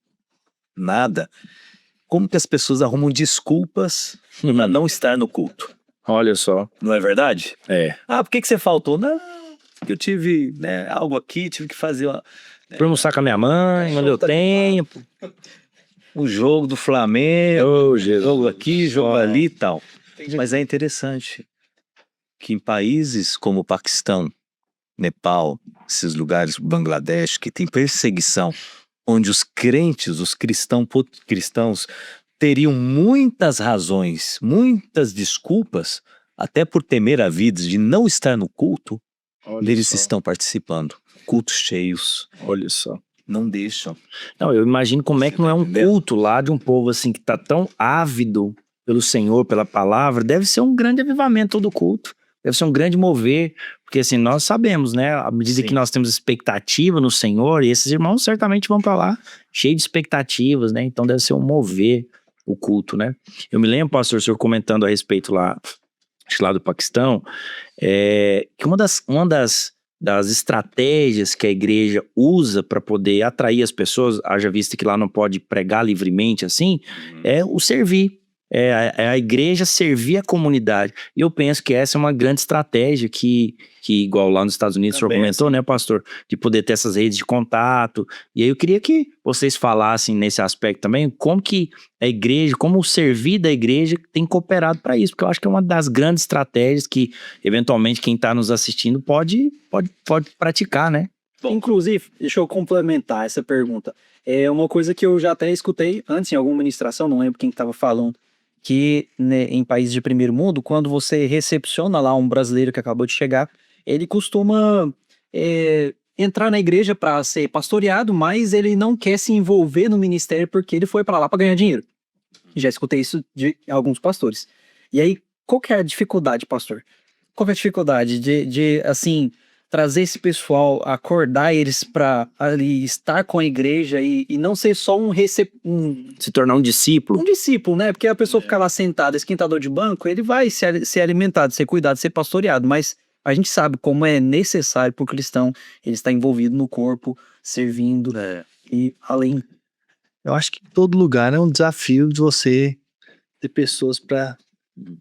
nada. Como que as pessoas arrumam desculpas para não estar no culto? Olha só. Não é verdade? É. Ah, por que você faltou? Não, porque eu tive, né, algo aqui, tive que fazer Pra almoçar com a minha mãe, não deu tempo. o jogo do Flamengo, Ô, Jesus. jogo aqui, jogo ali e tal. Mas é interessante que em países como o Paquistão, Nepal, esses lugares, Bangladesh, que tem perseguição, onde os crentes, os cristãos teriam muitas razões, muitas desculpas, até por temer a vida de não estar no culto, eles estão participando. Cultos cheios, Olha só. não deixam. Não, eu imagino como é que não é um culto lá de um povo assim que tá tão ávido pelo Senhor, pela palavra. Deve ser um grande avivamento todo culto. Deve ser um grande mover, porque assim, nós sabemos, né, à medida que nós temos expectativa no Senhor, e esses irmãos certamente vão para lá cheios de expectativas, né, então deve ser um mover o culto, né. Eu me lembro, pastor, o senhor comentando a respeito lá, acho que lá do Paquistão, que uma das estratégias que a igreja usa para poder atrair as pessoas, haja vista que lá não pode pregar livremente assim, é o servir. É a igreja servir a comunidade. E eu penso que essa é uma grande estratégia que igual lá nos Estados Unidos, o senhor comentou, né, pastor? De poder ter essas redes de contato. E aí eu queria que vocês falassem nesse aspecto também, como que a igreja, como o servir da igreja tem cooperado para isso, porque eu acho que é uma das grandes estratégias que, eventualmente, quem está nos assistindo pode praticar, né? Inclusive, deixa eu complementar essa pergunta. É uma coisa que eu já até escutei antes em alguma ministração, não lembro quem estava falando, que, né, em países de primeiro mundo, quando você recepciona lá um brasileiro que acabou de chegar, ele costuma entrar na igreja para ser pastoreado, mas ele não quer se envolver no ministério porque ele foi para lá para ganhar dinheiro. Já escutei isso de alguns pastores. E aí, qual que é a dificuldade, pastor? Qual é a dificuldade de assim, trazer esse pessoal, acordar eles para ali estar com a igreja e não ser só Se tornar um discípulo. um discípulo, né? Porque a pessoa fica lá sentada, esquentador de banco, ele vai ser alimentado, ser cuidado, ser pastoreado, mas a gente sabe como é necessário para o cristão ele estar envolvido no corpo, servindo e além. Eu acho que todo lugar é um desafio de você ter pessoas para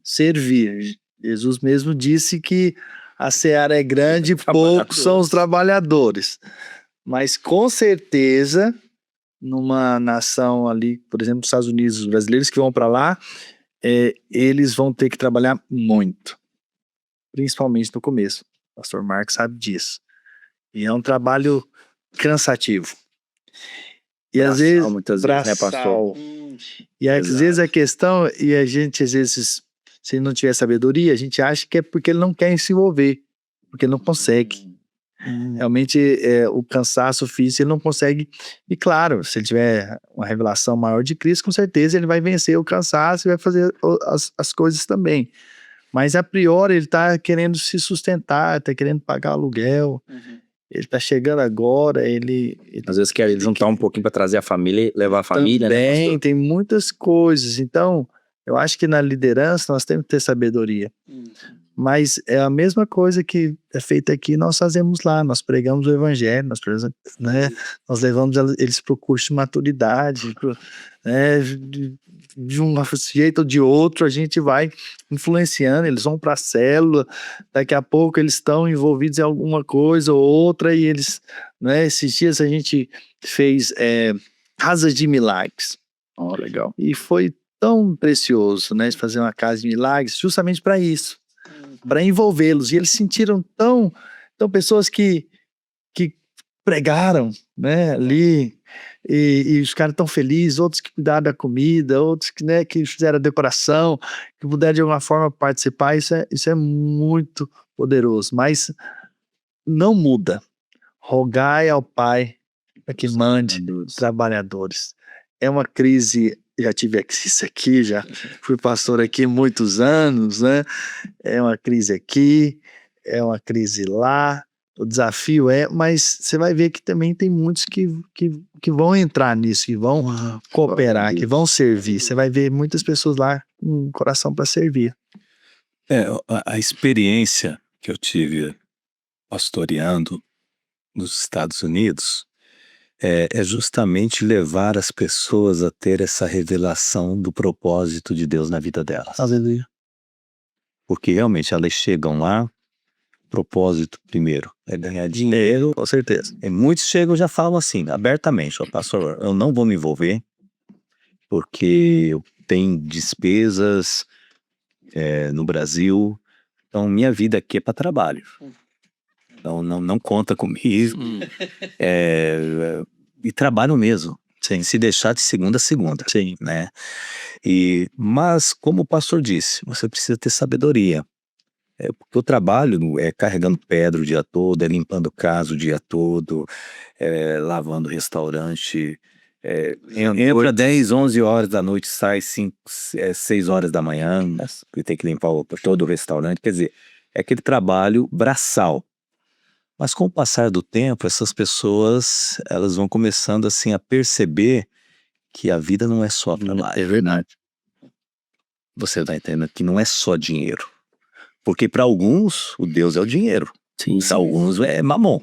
servir. Jesus mesmo disse que a seara é grande e poucos são os trabalhadores. Mas com certeza, numa nação ali, por exemplo, nos Estados Unidos, os brasileiros que vão para lá, eles vão ter que trabalhar muito. Principalmente no começo. O pastor Marcos sabe disso. E é um trabalho cansativo. E às vezes, muitas vezes, né, pastor? E às vezes a questão, e a gente às vezes, se não tiver sabedoria, a gente acha que é porque ele não quer se envolver, porque ele não consegue. Realmente, o cansaço físico ele não consegue. E claro, se ele tiver uma revelação maior de Cristo, com certeza ele vai vencer o cansaço e vai fazer as coisas também. Mas a priori ele está querendo se sustentar, está querendo pagar aluguel. Ele está chegando agora, ele Às vezes quer juntar um pouquinho para trazer a família, levar a família, né, também pastor? tem muitas coisas. Então, eu acho que na liderança nós temos que ter sabedoria. Mas é a mesma coisa que é feita aqui, nós fazemos lá. Nós pregamos o evangelho, né, nós levamos eles para o curso de maturidade, né, de um jeito ou de outro, a gente vai influenciando, eles vão para a célula, daqui a pouco eles estão envolvidos em alguma coisa ou outra, e eles, né, esses dias a gente fez Casa de Milagres. Legal. E foi tão precioso, né, de fazer uma casa de milagres, justamente para isso, para envolvê-los. E eles sentiram tão pessoas que pregaram, né, ali, e os caras tão felizes, outros que cuidaram da comida, outros que, né, que fizeram a decoração, que puderam de alguma forma participar. Isso é muito poderoso, mas não muda. Rogai ao Pai para que mande trabalhadores. É uma crise, já tive isso aqui, já fui pastor aqui muitos anos, né? É uma crise aqui, é uma crise lá, o desafio mas você vai ver que também tem muitos que vão entrar nisso, que vão cooperar, que vão servir. Você vai ver muitas pessoas lá com coração para servir. A experiência que eu tive pastoreando nos Estados Unidos é justamente levar as pessoas a ter essa revelação do propósito de Deus na vida delas. Aleluia. Porque realmente elas chegam lá, propósito primeiro é ganhar dinheiro, Com certeza. e muitos chegam e já falam assim, abertamente: pastor, eu não vou me envolver porque eu tenho despesas no Brasil, então minha vida aqui é para trabalho. Então não conta comigo. E trabalho mesmo. Sim. Se deixar de segunda a segunda. Sim. Né? Mas, como o pastor disse, você precisa ter sabedoria. Porque o trabalho é carregando pedra o dia todo, é limpando casa o dia todo, lavando restaurante. Entra 10, 11 horas da noite, sai 6 horas da manhã, e tem que limpar todo o restaurante. Quer dizer, é aquele trabalho braçal. Mas com o passar do tempo, essas pessoas, elas vão começando assim a perceber que a vida não é só trabalho. É verdade. Você tá entendendo que não é só dinheiro. Porque para alguns, o Deus é o dinheiro. Para alguns é mamon.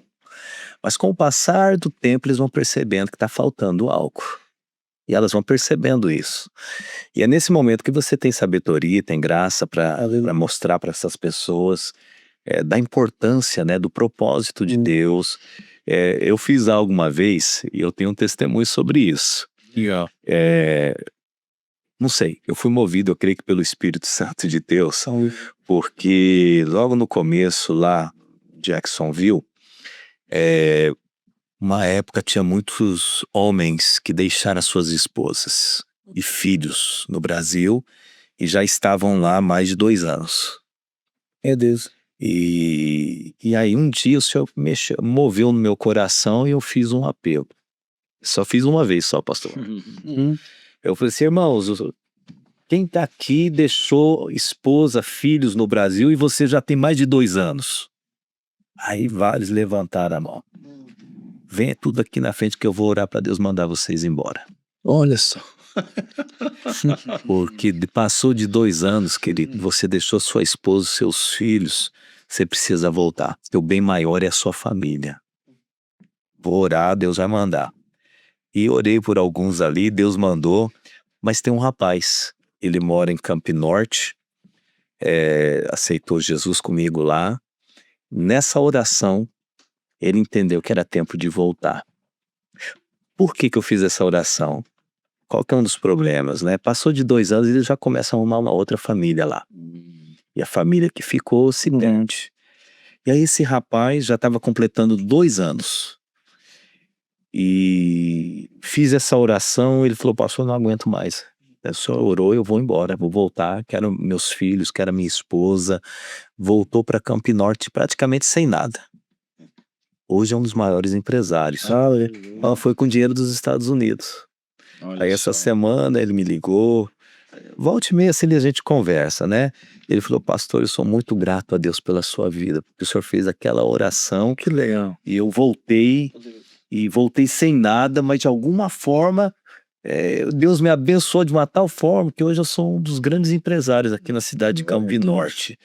Mas com o passar do tempo, eles vão percebendo que está faltando algo. E elas vão percebendo isso. E é nesse momento que você tem sabedoria, tem graça para mostrar para essas pessoas da importância, né, do propósito de Deus. Eu fiz algo uma vez e eu tenho um testemunho sobre isso. Não sei, eu fui movido, eu creio que pelo Espírito Santo de Deus, porque logo no começo lá, Jacksonville, uma época tinha muitos homens que deixaram as suas esposas e filhos no Brasil e já estavam lá há mais de 2 anos. Meu Deus. E aí um dia o Senhor moveu no meu coração e eu fiz um apelo. Só fiz uma vez só, pastor. Eu falei assim: irmãos, quem tá aqui deixou esposa, filhos no Brasil e você já tem mais de 2 anos? Aí vários levantaram a mão. Venha tudo aqui na frente que eu vou orar para Deus mandar vocês embora. Olha só. Porque passou de 2 anos, querido, você deixou sua esposa, seus filhos, você precisa voltar. Seu bem maior é a sua família. Vou orar, Deus vai mandar. E orei por alguns ali, Deus mandou, mas tem um rapaz, ele mora em Camp Norte, aceitou Jesus comigo lá. Nessa oração, ele entendeu que era tempo de voltar. Por que eu fiz essa oração? Qual que é um dos problemas, né? Passou de 2 anos e ele já começa a arrumar uma outra família lá. E a família que ficou se perde. E aí esse rapaz já estava completando 2 anos. E fiz essa oração, ele falou: pastor, eu não aguento mais. O senhor orou, eu vou embora, vou voltar, quero meus filhos, quero minha esposa. Voltou para Camp Norte praticamente sem nada. Hoje é um dos maiores empresários. Foi com dinheiro dos Estados Unidos. Aí essa semana ele me ligou. Volta e meia assim a gente conversa, né? Ele falou: pastor, eu sou muito grato a Deus pela sua vida, porque o senhor fez aquela oração. Que legal. E eu voltei sem nada, mas de alguma forma Deus me abençoou de uma tal forma que hoje eu sou um dos grandes empresários aqui na cidade de Campo Norte.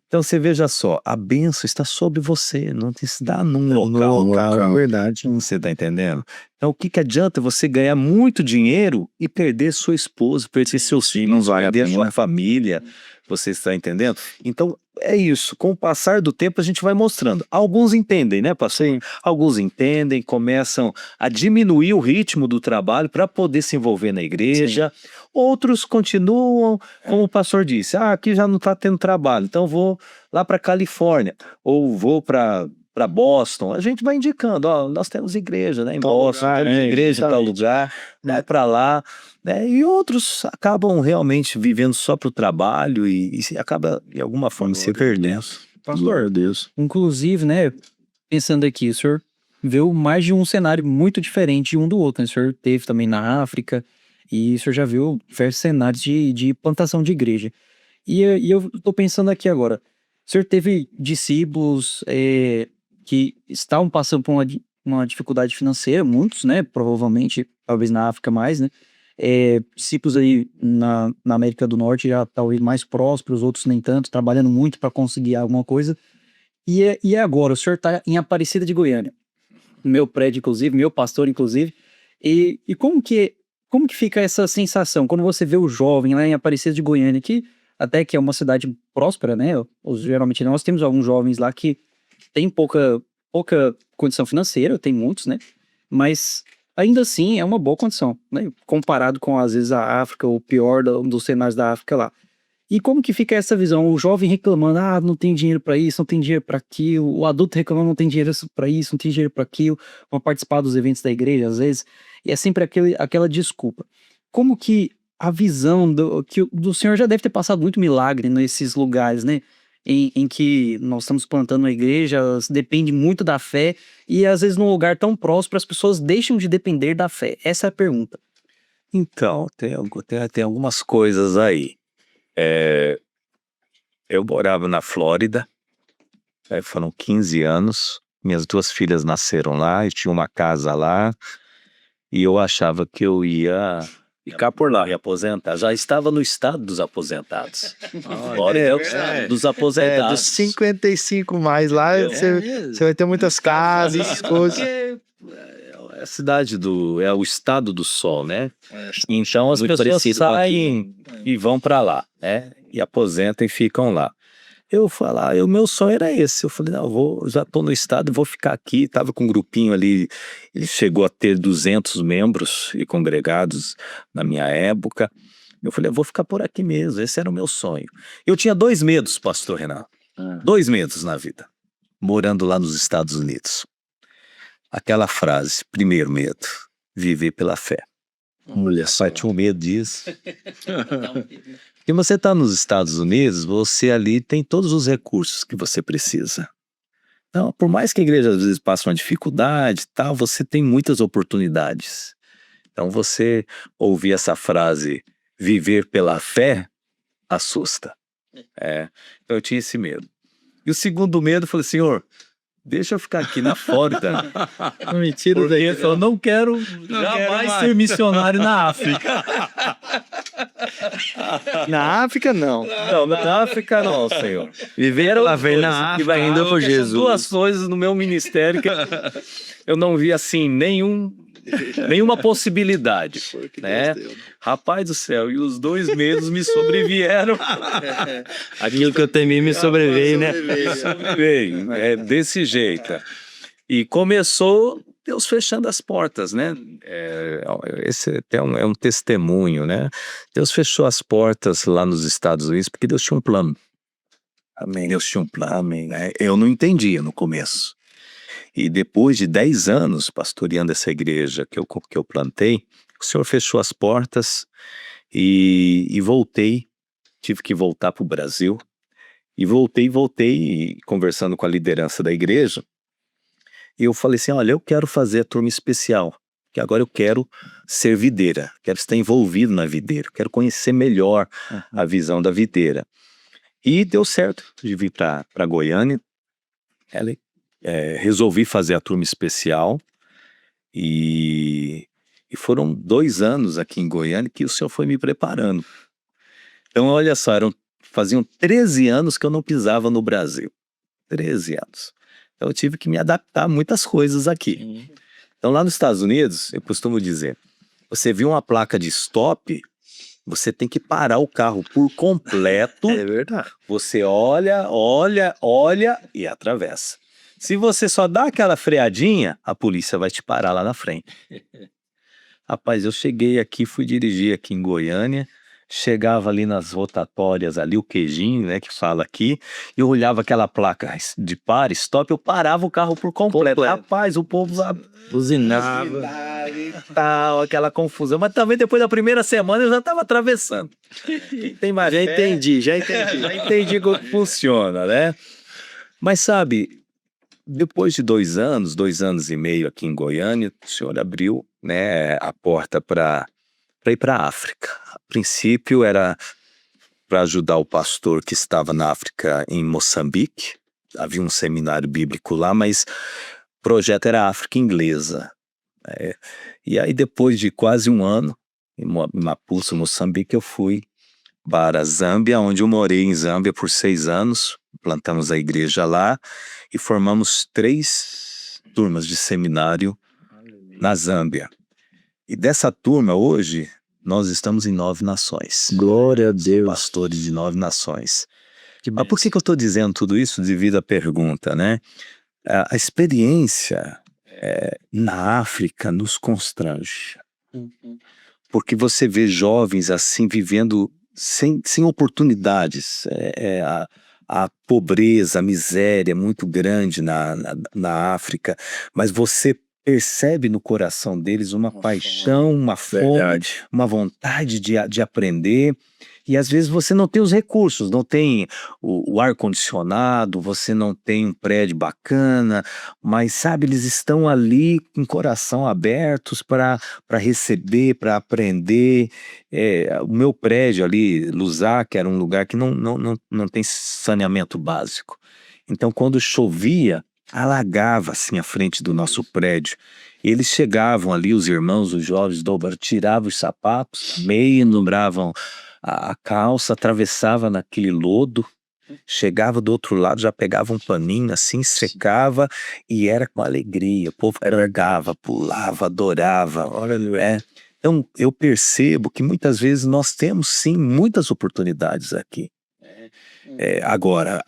Então você veja só, a bênção está sobre você, não se dá num local. Verdade. Você tá entendendo? Então o que adianta você ganhar muito dinheiro e perder sua esposa, perder seus filhos, perder a sua família? Você está entendendo? Então é isso, com o passar do tempo a gente vai mostrando. Alguns entendem, né, pastor? Sim. Alguns entendem, começam a diminuir o ritmo do trabalho para poder se envolver na igreja. Outros continuam, como o pastor disse, aqui já não está tendo trabalho, então vou lá para Califórnia, ou vou para Boston. A gente vai indicando, nós temos igreja, né, em Boston, temos igreja em tal lugar, vai para lá, né, e outros acabam realmente vivendo só para o trabalho e se acaba, de alguma forma, se perdendo. Pastor, Deus. Inclusive, né, pensando aqui, o senhor viu mais de um cenário muito diferente um do outro, né? O senhor teve também na África e o senhor já viu diversos cenários de plantação de igreja. E eu tô pensando aqui agora, o senhor teve discípulos que estavam passando por uma dificuldade financeira, muitos, né, provavelmente, talvez na África mais, né, discípulos aí na América do Norte já talvez mais prósperos, outros nem tanto, trabalhando muito para conseguir alguma coisa. E agora, o senhor está em Aparecida de Goiânia, meu prédio, inclusive, meu pastor, inclusive, e como que fica essa sensação quando você vê o jovem lá em Aparecida de Goiânia, que até que é uma cidade próspera, né? Geralmente nós temos alguns jovens lá que têm pouca condição financeira, tem muitos, né? Mas ainda assim é uma boa condição, né? Comparado com, às vezes, a África, ou pior dos cenários da África lá. E como que fica essa visão? O jovem reclamando, não tem dinheiro para isso, não tem dinheiro para aquilo. O adulto reclamando, não tem dinheiro para isso, não tem dinheiro para aquilo. Para participar dos eventos da igreja, às vezes. E é sempre aquela desculpa. Como que a visão do senhor já deve ter passado muito milagre nesses lugares, né? Em que nós estamos plantando uma igreja, depende muito da fé. E às vezes num lugar tão próspero, as pessoas deixam de depender da fé. Essa é a pergunta. Então, tem algumas coisas aí. Eu morava na Flórida, foram 15 anos, minhas 2 filhas nasceram lá, eu tinha uma casa lá, e eu achava que eu ia ficar por lá, ia aposentar. Já estava no estado dos aposentados. Flórida é o estado dos aposentados. Dos 55 mais lá, você vai ter muitas casas, coisas. É a cidade é o estado do sol, né? Então as pessoas saem e vão para lá, né? E aposentam e ficam lá. Meu sonho era esse. Eu falei, não, já tô no estado, vou ficar aqui. Tava com um grupinho ali, ele chegou a ter 200 membros e congregados na minha época. Eu falei, eu vou ficar por aqui mesmo, esse era o meu sonho. Eu tinha 2 medos, pastor Renan. 2 medos na vida, morando lá nos Estados Unidos. Aquela frase, primeiro medo, viver pela fé. Olha só, eu tinha um medo disso. Porque você está nos Estados Unidos, você ali tem todos os recursos que você precisa. Então, por mais que a igreja às vezes passe uma dificuldade e tal, você tem muitas oportunidades. Então você ouvir essa frase, viver pela fé, assusta. Então eu tinha esse medo. E o segundo medo, eu falei, Senhor, deixa eu ficar aqui na Flórida. Mentira daí. Eu não quero jamais ser missionário na África. Na África, não. Não, na África não, Senhor. Viver Lá vem na África, ainda por Jesus. 2 coisas no meu ministério que eu não vi assim nenhuma possibilidade, né? Rapaz do céu, e os 2 medos me sobrevieram. Aquilo que eu temi me sobreveio, né? Veio, desse jeito. E começou Deus fechando as portas, né? Esse é um testemunho, né? Deus fechou as portas lá nos Estados Unidos porque Deus tinha um plano. Amém. Deus tinha um plano. Amém. Né? Eu não entendia no começo. E depois de 10 anos pastoreando essa igreja que eu plantei, o Senhor fechou as portas e voltei. Tive que voltar para o Brasil. E voltei conversando com a liderança da igreja. E eu falei assim, olha, eu quero fazer a turma especial, que agora eu quero ser videira, quero estar envolvido na videira, quero conhecer melhor a visão da videira. E deu certo de vir para Goiânia. Resolvi fazer a turma especial e foram 2 anos aqui em Goiânia que o senhor foi me preparando. Então, olha só, faziam 13 anos que eu não pisava no Brasil. 13 anos. Então, eu tive que me adaptar a muitas coisas aqui. Então, lá nos Estados Unidos, eu costumo dizer, você viu uma placa de stop, você tem que parar o carro por completo. É verdade. Você olha e atravessa. Se você só dá aquela freadinha, a polícia vai te parar lá na frente. Rapaz, eu cheguei aqui, fui dirigir aqui em Goiânia, chegava ali nas rotatórias ali, o queijinho, né, que fala aqui, e eu olhava aquela placa de para, stop, eu parava o carro por completo. Rapaz, o povo Buzinava. e tal, aquela confusão. Mas também depois da primeira semana eu já estava atravessando. Tem mais Já fé? entendi. Já entendi como funciona, né? Mas sabe, depois de 2 anos, 2 anos e meio aqui em Goiânia, o senhor abriu, né, a porta para ir para a África. A princípio era para ajudar o pastor que estava na África, em Moçambique. Havia um seminário bíblico lá, mas o projeto era a África inglesa. E aí depois de quase 1 ano, em Maputo, Moçambique, eu fui para a Zâmbia, onde eu morei em Zâmbia por 6 anos. Plantamos a igreja lá e formamos 3 turmas de seminário na Zâmbia. E dessa turma hoje, nós estamos em 9 nações. Glória a Deus. Pastores de 9 nações. Mas por que eu estou dizendo tudo isso devido à pergunta, né? A experiência na África nos constrange. Porque você vê jovens assim vivendo sem oportunidades. A pobreza, a miséria muito grande na África, mas você percebe no coração deles uma paixão, uma fome, uma vontade de aprender. E às vezes você não tem os recursos, não tem o ar-condicionado, você não tem um prédio bacana, mas sabe, eles estão ali com o coração abertos para receber, para aprender. O meu prédio ali, Lusac, era um lugar que não tem saneamento básico. Então, quando chovia, alagava assim a frente do nosso prédio. Eles chegavam ali, os irmãos, os jovens, tiravam os sapatos, meio dobravam a calça, atravessava naquele lodo, chegava do outro lado, já pegava um paninho assim, secava e era com alegria. O povo ergava, pulava, adorava. Olha, Então eu percebo que muitas vezes nós temos sim muitas oportunidades aqui. Agora,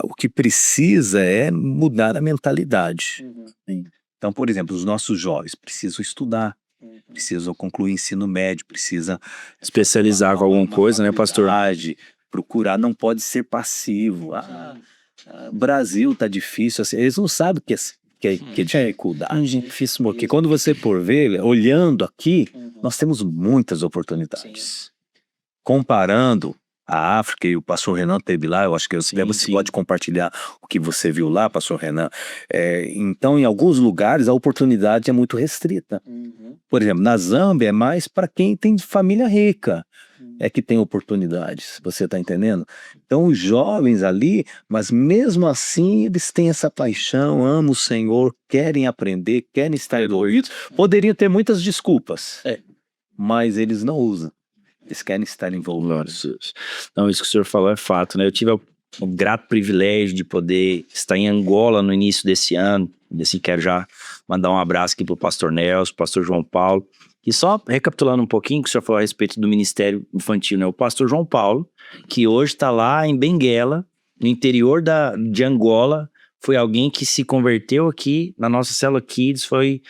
o que precisa é mudar a mentalidade. Então, por exemplo, os nossos jovens precisam estudar, precisam concluir ensino médio, precisam Especializar com alguma coisa, né, pastor? Procurar, não pode ser passivo. Brasil tá difícil, assim, eles não sabem que é dificuldade. Difícil, porque quando você for ver, olhando aqui, nós temos muitas oportunidades. Comparando a África, e o pastor Renan esteve lá, eu acho que você pode compartilhar o que você viu lá, pastor Renan. Então, em alguns lugares, a oportunidade é muito restrita. Por exemplo, na Zâmbia é mais para quem tem família rica, é que tem oportunidades, você está entendendo? Então, os jovens ali, mas mesmo assim, eles têm essa paixão, amam o Senhor, querem aprender, querem estar envolvidos. Poderiam ter muitas desculpas, mas eles não usam. Eles querem estar envolvidos. Não, isso que o senhor falou é fato, né? Eu tive o grato privilégio de poder estar em Angola no início desse ano. E assim, quero já mandar um abraço aqui pro pastor Nelson, pro pastor João Paulo. E só recapitulando um pouquinho, que o senhor falou a respeito do ministério infantil, né? O pastor João Paulo, que hoje está lá em Benguela, no interior de Angola, foi alguém que se converteu aqui na nossa célula Kids, foi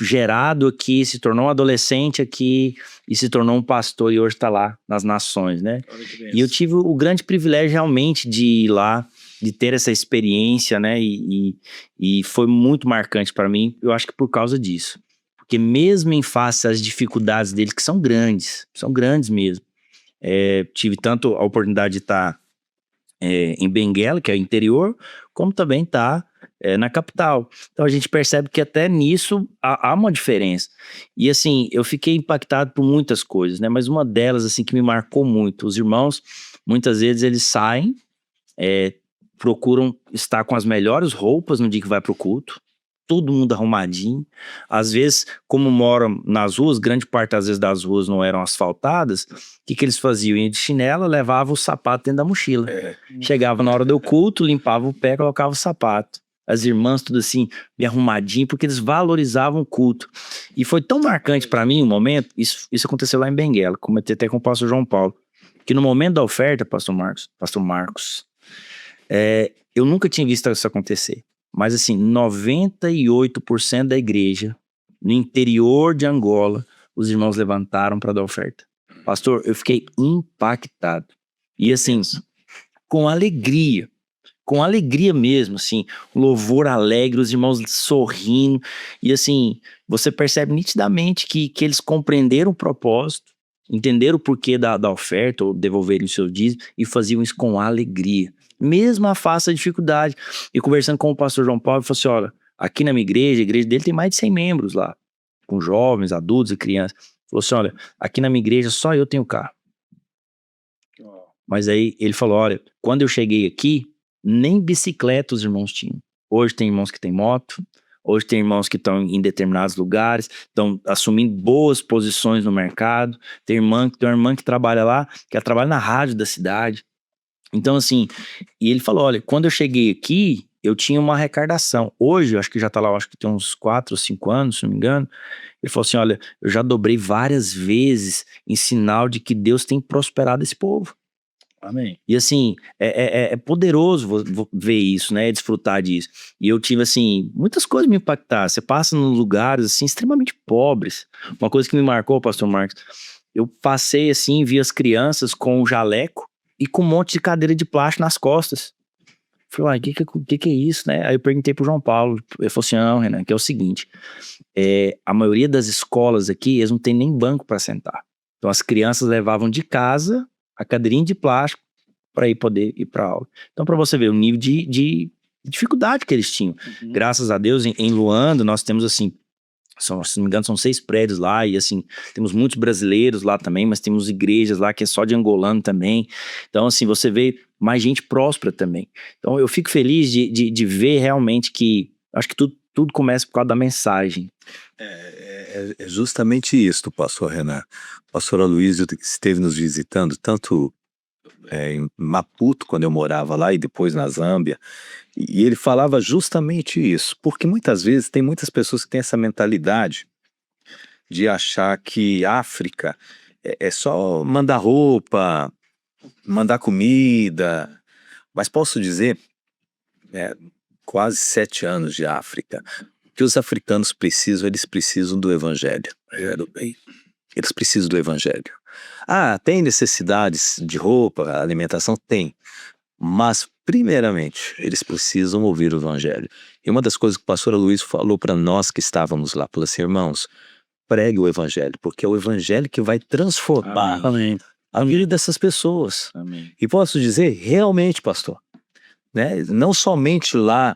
gerado aqui, se tornou um adolescente aqui e se tornou um pastor e hoje está lá nas nações, né? E eu tive o grande privilégio realmente de ir lá, de ter essa experiência, né? E foi muito marcante para mim, eu acho que por causa disso. Porque mesmo em face às dificuldades deles, que são grandes mesmo. Tive tanto a oportunidade de estar em Benguela, que é o interior, como também estar na capital. Então a gente percebe que até nisso há uma diferença. E assim, eu fiquei impactado por muitas coisas, né? Mas uma delas, assim, que me marcou muito, os irmãos, muitas vezes eles saem, procuram estar com as melhores roupas no dia que vai pro culto, todo mundo arrumadinho. Às vezes, como moram nas ruas, grande parte às vezes das ruas não eram asfaltadas, o que eles faziam? Iam de chinela, levavam o sapato dentro da mochila. Chegava na hora do culto, limpava o pé, colocava o sapato. As irmãs tudo assim, bem arrumadinho, porque eles valorizavam o culto. E foi tão marcante para mim um momento, isso aconteceu lá em Benguela, comentei até com o pastor João Paulo, que no momento da oferta, pastor Marcos, eu nunca tinha visto isso acontecer. Mas assim, 98% da igreja, no interior de Angola, os irmãos levantaram para dar oferta. Pastor, eu fiquei impactado. E assim, com alegria mesmo, assim, louvor alegre, os irmãos sorrindo. E assim, você percebe nitidamente que eles compreenderam o propósito, entenderam o porquê da oferta, ou devolverem o seu dízimo, e faziam isso com alegria. Mesmo a face da dificuldade. E conversando com o pastor João Paulo, ele falou assim, olha, aqui na minha igreja, a igreja dele tem mais de 100 membros lá, com jovens, adultos e crianças. Ele falou assim, olha, aqui na minha igreja só eu tenho carro. Mas aí ele falou, olha, quando eu cheguei aqui, nem bicicleta os irmãos tinham. Hoje tem irmãos que têm moto, hoje tem irmãos que estão em determinados lugares, estão assumindo boas posições no mercado. Tem uma irmã que trabalha lá, que ela trabalha na rádio da cidade. Então, assim, e ele falou, olha, quando eu cheguei aqui, eu tinha uma arrecadação. Hoje, eu acho que já tá lá, eu acho que tem uns 4 ou 5 anos, se não me engano. Ele falou assim, olha, eu já dobrei várias vezes em sinal de que Deus tem prosperado esse povo. Amém. E assim, é poderoso ver isso, né, desfrutar disso. E eu tive, assim, muitas coisas me impactaram. Você passa em lugares, assim, extremamente pobres. Uma coisa que me marcou, pastor Marcos, eu passei, assim, vi as crianças com o jaleco e com um monte de cadeira de plástico nas costas. Falei, o que é isso, né? Aí eu perguntei pro João Paulo, ele falou assim, não, Renan, que é o seguinte, a maioria das escolas aqui, eles não tem nem banco para sentar. Então as crianças levavam de casa a cadeirinha de plástico para poder ir para aula. Então, para você ver o nível de dificuldade que eles tinham. Graças a Deus, em Luanda, nós temos assim, se não me engano, são 6 prédios lá, e assim, temos muitos brasileiros lá também, mas temos igrejas lá que é só de angolano também. Então, assim, você vê mais gente próspera também. Então, eu fico feliz de ver realmente que, acho que tudo começa por causa da mensagem. É justamente isso, pastor Renan. O pastor Aloysio esteve nos visitando, tanto em Maputo, quando eu morava lá, e depois na Zâmbia, e ele falava justamente isso, porque muitas vezes tem muitas pessoas que têm essa mentalidade de achar que África é só mandar roupa, mandar comida, mas posso dizer, quase 7 anos de África, que os africanos precisam, eles precisam do evangelho. Eles precisam do evangelho. Tem necessidades de roupa, alimentação? Tem. Mas, primeiramente, eles precisam ouvir o evangelho. E uma das coisas que o pastor Aloysio falou para nós que estávamos lá, falou assim, irmãos, pregue o evangelho, porque é o evangelho que vai transformar a vida dessas pessoas. Amém. E posso dizer, realmente, pastor, né? Não somente lá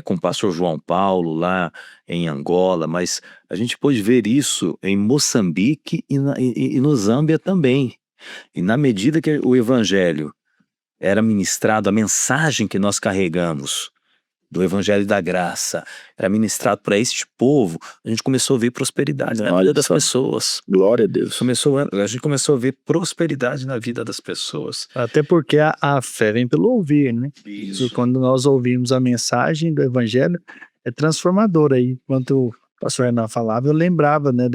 com o pastor João Paulo, lá em Angola, mas a gente pôde ver isso em Moçambique e no Zâmbia também. E na medida que o evangelho era ministrado, a mensagem que nós carregamos do evangelho da graça era ministrado para este povo, a gente começou a ver prosperidade na vida das pessoas. Glória a Deus. A gente começou a ver prosperidade na vida das pessoas. Até porque a fé vem pelo ouvir, né? Isso. E quando nós ouvimos a mensagem do evangelho, é transformadora. Aí, enquanto o pastor Renan falava, eu lembrava, né,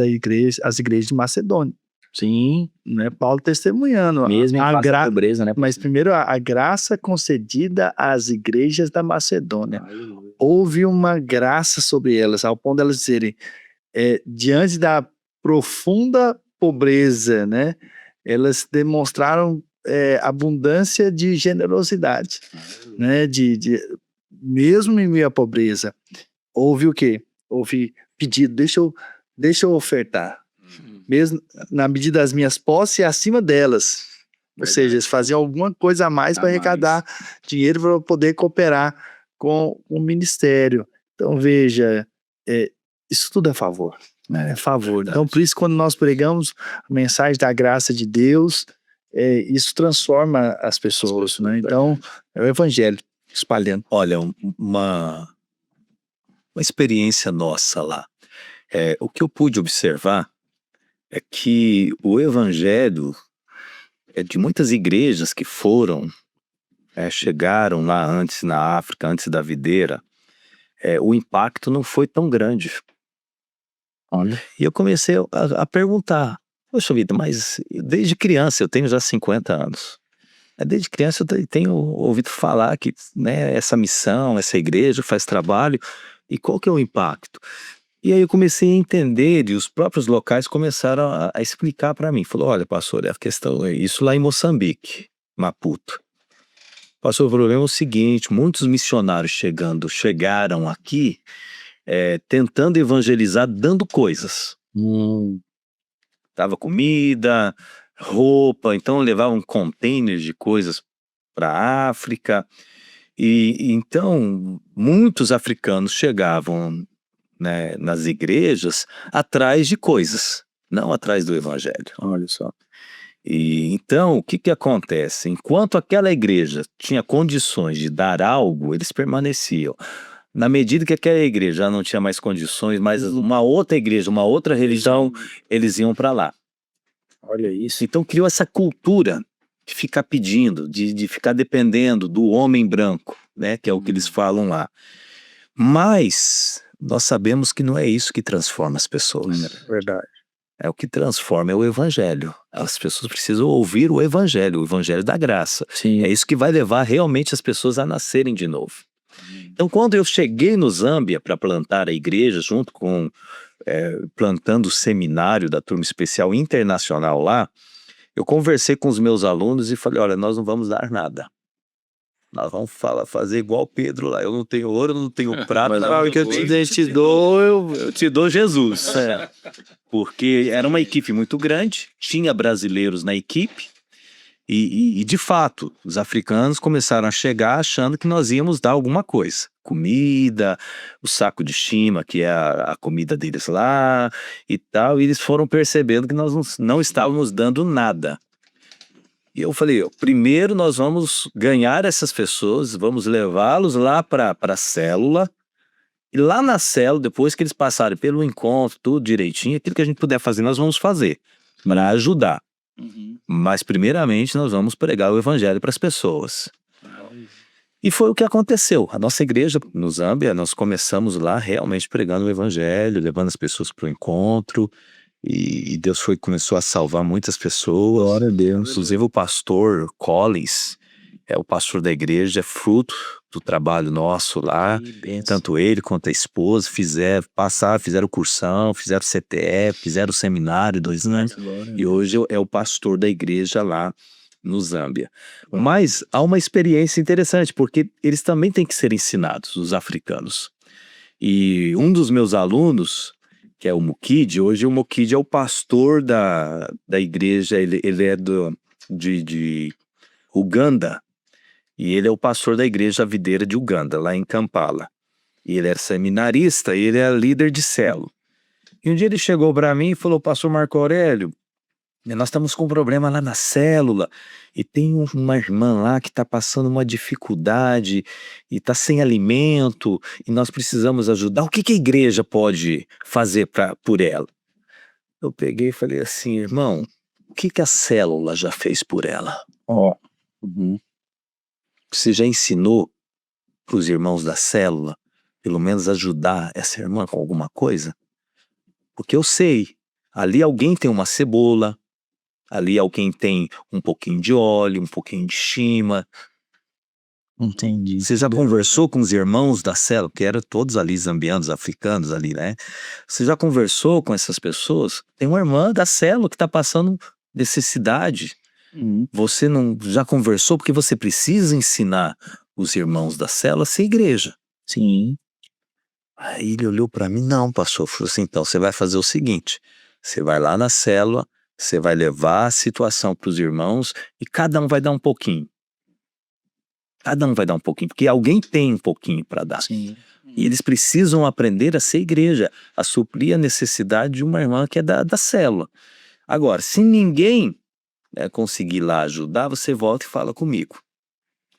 as igrejas de Macedônia. Sim, Né? Paulo testemunhando. mesmo em a face da pobreza, né? Mas primeiro, a graça concedida às igrejas da Macedônia. Houve uma graça sobre elas, ao ponto de elas dizerem, diante da profunda pobreza, né, elas demonstraram abundância de generosidade, né, mesmo em meio à pobreza. Houve o quê? Houve pedido, deixa eu ofertar, mesmo na medida das minhas posses e acima delas. Ou seja, eles faziam alguma coisa a mais para arrecadar dinheiro para poder cooperar com o ministério. Então, veja, isso tudo é favor. Né? É favor. Então, por isso, quando nós pregamos a mensagem da graça de Deus, isso transforma as pessoas. Né? Então, é o evangelho espalhando. Olha, uma experiência nossa lá. O que eu pude observar é que o evangelho de muitas igrejas que chegaram lá antes na África, antes da videira, o impacto não foi tão grande. Olha. E eu comecei a perguntar, poxa vida, mas desde criança, eu tenho já 50 anos, desde criança eu tenho ouvido falar que, né, essa missão, essa igreja faz trabalho, e qual que é o impacto? E aí eu comecei a entender, e os próprios locais começaram a explicar para mim. Falou, olha, pastor, a questão é isso lá em Moçambique, Maputo. Pastor, o problema é o seguinte, muitos missionários chegaram aqui tentando evangelizar, dando coisas. Tava comida, roupa, então levavam containers de coisas para a África. E então muitos africanos chegavam, né, nas igrejas atrás de coisas, não atrás do evangelho. Olha só. E então o que acontece? Enquanto aquela igreja tinha condições de dar algo, eles permaneciam. Na medida que aquela igreja já não tinha mais condições, mas uma outra igreja, uma outra religião, eles iam para lá. Olha isso. Então criou essa cultura de ficar pedindo, de ficar dependendo do homem branco, né, que é o que eles falam lá. Mas nós sabemos que não é isso que transforma as pessoas. Verdade. O que transforma é o evangelho. As pessoas precisam ouvir o evangelho da graça. Sim. É isso que vai levar realmente as pessoas a nascerem de novo. Então, quando eu cheguei no Zâmbia para plantar a igreja, junto com plantando o seminário da Turma Especial Internacional lá, eu conversei com os meus alunos e falei, olha, nós não vamos dar nada. Nós vamos fazer igual Pedro lá. Eu não tenho ouro, eu não tenho prata. Mas o que eu te dou, eu te dou Jesus. Porque era uma equipe muito grande, tinha brasileiros na equipe, e de fato, os africanos começaram a chegar achando que nós íamos dar alguma coisa. Comida, o saco de shima, que é a comida deles lá, e tal, e eles foram percebendo que nós não estávamos dando nada. E eu falei, primeiro nós vamos ganhar essas pessoas, vamos levá-los lá para a célula, e lá na célula, depois que eles passarem pelo encontro, tudo direitinho, aquilo que a gente puder fazer, nós vamos fazer, para ajudar. Mas primeiramente nós vamos pregar o evangelho para as pessoas. E foi o que aconteceu. A nossa igreja no Zâmbia, nós começamos lá realmente pregando o evangelho, levando as pessoas para o encontro, e Deus começou a salvar muitas pessoas. Glória a Deus. Inclusive o pastor Collins, o pastor da igreja, é fruto do trabalho nosso lá. Tanto ele quanto a esposa fizeram cursão, fizeram CTE, fizeram o seminário 2 anos. E hoje é o pastor da igreja lá no Zâmbia. Mas há uma experiência interessante, porque eles também têm que ser ensinados, os africanos. E um dos meus alunos, que é o Mukid, hoje o Mukid é o pastor da igreja, ele é de Uganda, e ele é o pastor da igreja videira de Uganda, lá em Kampala. E ele é seminarista, e ele é líder de célula. E um dia ele chegou para mim e falou, pastor Marco Aurélio, nós estamos com um problema lá na célula, e tem uma irmã lá que está passando uma dificuldade, e está sem alimento, e nós precisamos ajudar. O que a igreja pode fazer por ela? Eu peguei e falei assim, irmão, o que a célula já fez por ela? Você já ensinou para os irmãos da célula, pelo menos ajudar essa irmã com alguma coisa? Porque eu sei, ali alguém tem uma cebola, ali alguém tem um pouquinho de óleo, um pouquinho de shima. Entendi. Você já conversou com os irmãos da célula, que eram todos ali zambianos, africanos ali, né? Você já conversou com essas pessoas? Tem uma irmã da célula que está passando necessidade. Você não já conversou? Porque você precisa ensinar os irmãos da célula a ser igreja. Sim. Aí ele olhou para mim, não, pastor. Falou assim, então você vai fazer o seguinte, você vai lá na célula, você vai levar a situação para os irmãos e cada um vai dar um pouquinho. Cada um vai dar um pouquinho, porque alguém tem um pouquinho para dar. Sim. E eles precisam aprender a ser igreja, a suprir a necessidade de uma irmã que é da célula. Agora, se ninguém conseguir lá ajudar, você volta e fala comigo.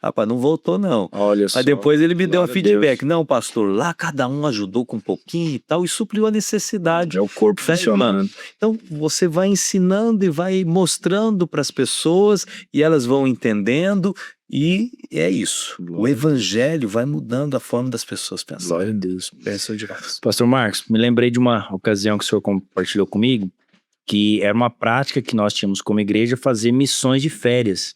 Rapaz, não voltou não. Olha só. Aí depois ele me deu uma Glória a Deus. feedback. Não, pastor, lá cada um ajudou com um pouquinho e tal, e supriu a necessidade. É o corpo funcionando. Então você vai ensinando e vai mostrando para as pessoas e elas vão entendendo, e é isso. O Glória a evangelho vai mudando a forma das pessoas pensarem. Glória a Deus. Pensa demais. Pastor Marcos, me lembrei de uma ocasião que o senhor compartilhou comigo, que era uma prática que nós tínhamos como igreja, fazer missões de férias.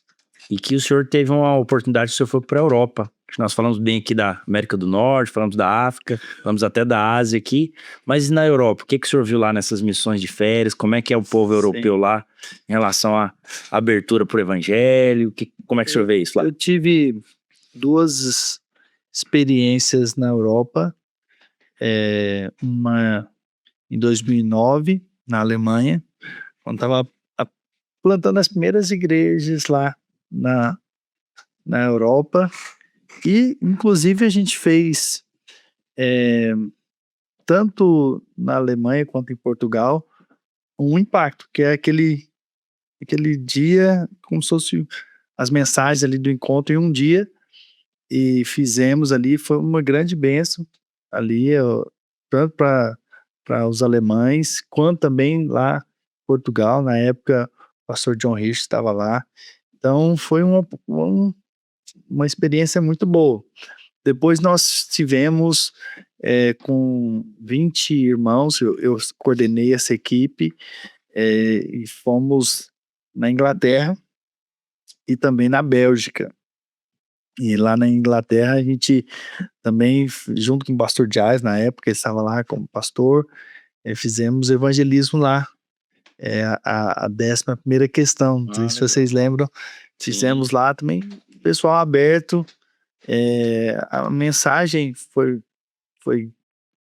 E que o senhor teve uma oportunidade, o senhor foi para a Europa. Nós falamos bem aqui da América do Norte, falamos da África, falamos até da Ásia aqui. Mas e na Europa? O que o senhor viu lá nessas missões de férias? Como é que é o povo europeu lá em relação à abertura para o evangelho? Como é que o senhor vê isso lá? Eu tive 2 experiências na Europa. Uma em 2009, na Alemanha, quando estava plantando as primeiras igrejas lá na Europa. E, inclusive, a gente fez, tanto na Alemanha quanto em Portugal, um impacto, que é aquele dia, como se fosse as mensagens ali do encontro em um dia, e fizemos ali, foi uma grande bênção ali, tanto para os alemães, quanto também lá em Portugal. Na época, o pastor John Rich estava lá. Então, foi uma experiência muito boa. Depois nós tivemos com 20 irmãos, eu coordenei essa equipe, e fomos na Inglaterra e também na Bélgica. E lá na Inglaterra a gente também, junto com o pastor Giles, na época ele estava lá como pastor, fizemos evangelismo lá. A 11ª questão, não sei se vocês lembram, fizemos lá também, pessoal aberto, a mensagem foi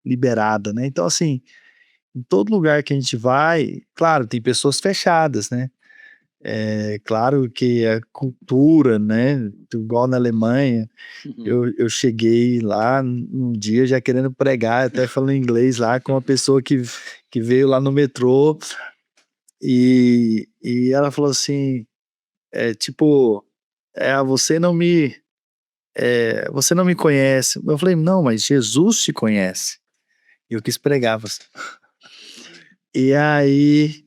liberada, né? Então, assim, em todo lugar que a gente vai, claro, tem pessoas fechadas, né? Claro que a cultura, né? Igual na Alemanha, eu cheguei lá num dia já querendo pregar, até falando inglês lá com uma pessoa que veio lá no metrô, e ela falou assim, você não me conhece. Eu falei, não, mas Jesus te conhece. E eu quis pregar. E aí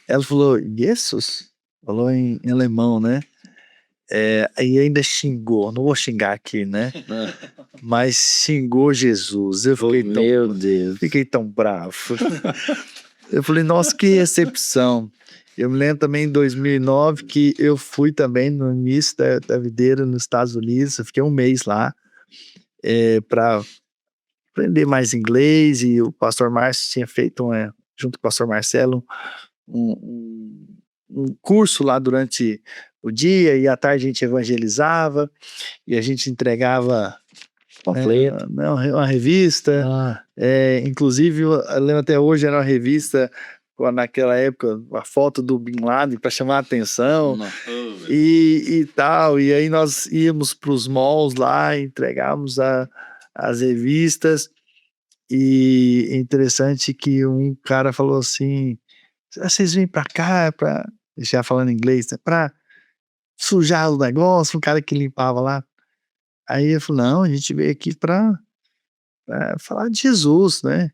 ela falou, Jesus? Falou em alemão, né? Aí ainda xingou, não vou xingar aqui, né? Mas xingou Jesus. Eu fiquei tão bravo. Eu falei, nossa, que recepção. Eu me lembro também em 2009 que eu fui também no início da videira nos Estados Unidos. Eu fiquei um mês lá para aprender mais inglês, e o pastor Márcio tinha feito, junto com o pastor Marcelo, um curso lá durante o dia, e à tarde a gente evangelizava e a gente entregava uma revista. Inclusive, eu lembro até hoje, era uma revista naquela época, a foto do Bin Laden para chamar a atenção, e tal. E aí nós íamos para os malls lá, entregávamos as revistas. E é interessante que um cara falou assim, vocês vêm para cá, já falando inglês, né, para sujar o negócio, um cara que limpava lá. Aí eu falei, não, a gente veio aqui para falar de Jesus, né?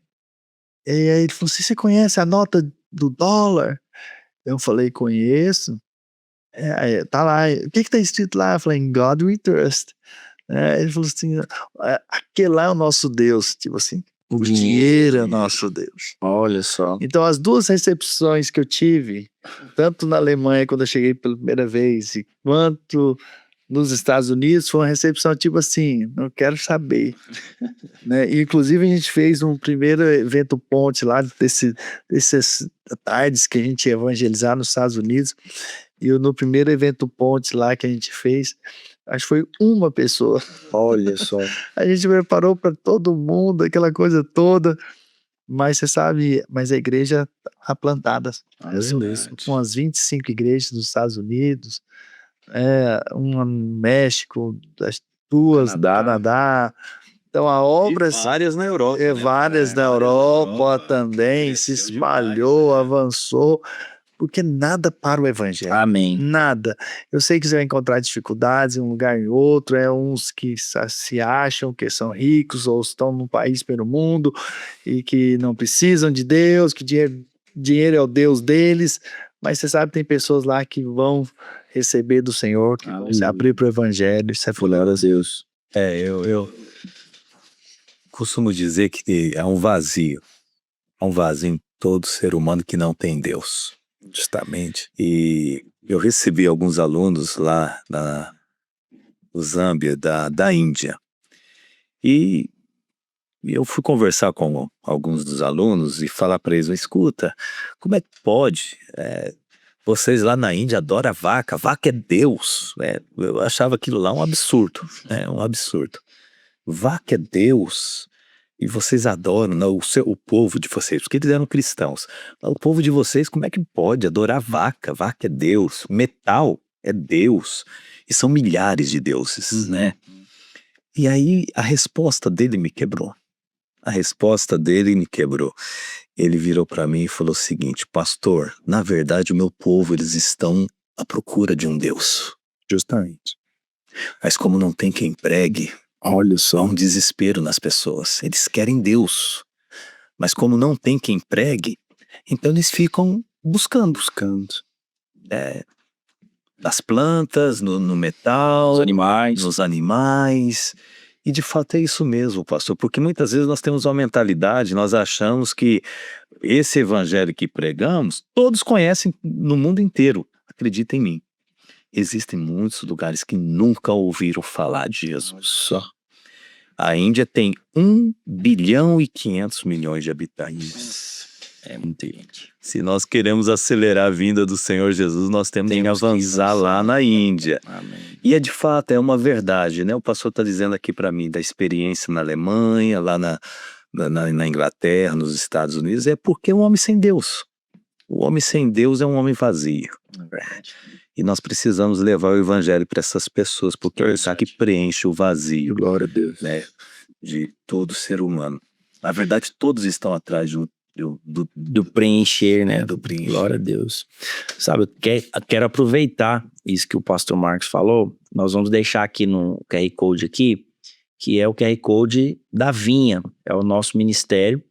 E aí ele falou assim, você conhece a nota do dólar? Eu falei, conheço. Tá lá, o que tá escrito lá? Eu falei, in God we trust. Ele falou assim, aquele lá é o nosso Deus, tipo assim, o dinheiro é o nosso Deus. Olha só. Então, as 2 recepções que eu tive, tanto na Alemanha, quando eu cheguei pela primeira vez, quanto nos Estados Unidos, foi uma recepção tipo assim, não quero saber. Né? E, inclusive, a gente fez um primeiro evento ponte lá, dessas tardes que a gente ia evangelizar nos Estados Unidos, e no primeiro evento ponte lá que a gente fez, acho que foi uma pessoa. Olha só. A gente preparou para todo mundo, aquela coisa toda, mas você sabe, mas a igreja está plantada. Com umas 25 igrejas nos Estados Unidos, uma no México, as duas, Canadá. Então a obra Várias na Europa. várias na Europa também, se espalhou, avançou, porque nada para o evangelho. Amém. Nada. Eu sei que você vai encontrar dificuldades em um lugar e em outro, uns que se acham que são ricos ou estão num país pelo mundo e que não precisam de Deus, que dinheiro é o Deus deles, mas você sabe, tem pessoas lá que vão receber do Senhor, que vão se abrir para o evangelho. Isso é Glória a Deus. Eu costumo dizer que há um vazio em todo ser humano que não tem Deus. justamente. E eu recebi alguns alunos lá no Zâmbia, da Índia. E eu fui conversar com alguns dos alunos e falar para eles: escuta, como é que pode? Vocês lá na Índia adoram a vaca é Deus. Eu achava aquilo lá um absurdo, um absurdo. Vaca é Deus. E vocês adoram, não, o povo de vocês, porque eles eram cristãos. O povo de vocês, como é que pode adorar vaca? Vaca é Deus. Metal é Deus. E são milhares de deuses, né? E aí a resposta dele me quebrou. Ele virou para mim e falou o seguinte: pastor, na verdade o meu povo, eles estão à procura de um Deus. Justamente. Mas como não tem quem pregue, olha só, há um desespero nas pessoas. Eles querem Deus, mas como não tem quem pregue, então eles ficam buscando. Nas plantas, no metal, nos animais. E de fato é isso mesmo, pastor, porque muitas vezes nós temos uma mentalidade, nós achamos que esse evangelho que pregamos, todos conhecem no mundo inteiro. Acredita em mim. Existem muitos lugares que nunca ouviram falar de Jesus. Só. A Índia tem 1,5 bilhão de habitantes. É muita gente. Se nós queremos acelerar a vinda do Senhor Jesus, nós temos que avançar lá na Índia. Amém. E de fato, é uma verdade, né? O pastor está dizendo aqui para mim da experiência na Alemanha, lá na Inglaterra, nos Estados Unidos, é porque é um homem sem Deus. O homem sem Deus é um homem vazio. É verdade. E nós precisamos levar o evangelho para essas pessoas, porque é isso que preenche o vazio. Glória a Deus. Né, de todo ser humano. Na verdade, todos estão atrás do preencher, né? do preencher. Glória a Deus. Sabe, eu quero aproveitar isso que o pastor Marcos falou. Nós vamos deixar aqui no QR Code aqui, que é o QR Code da Vinha. É o nosso ministério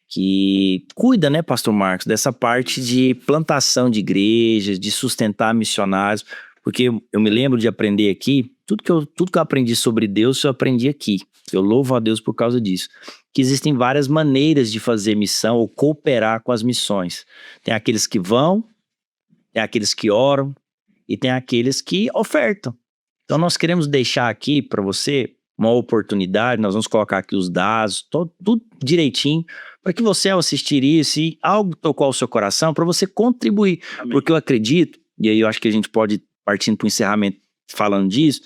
que cuida, né, pastor Marcos, dessa parte de plantação de igrejas, de sustentar missionários, porque eu me lembro de aprender aqui, tudo que eu aprendi sobre Deus, eu aprendi aqui. Eu louvo a Deus por causa disso. Que existem várias maneiras de fazer missão ou cooperar com as missões. Tem aqueles que vão, tem aqueles que oram e tem aqueles que ofertam. Então nós queremos deixar aqui para você uma oportunidade, nós vamos colocar aqui os dados, tudo direitinho, para que você, ao assistir isso, e algo tocou ao seu coração, para você contribuir. Amém. Porque eu acredito, e aí eu acho que a gente pode, partindo para o encerramento falando disso,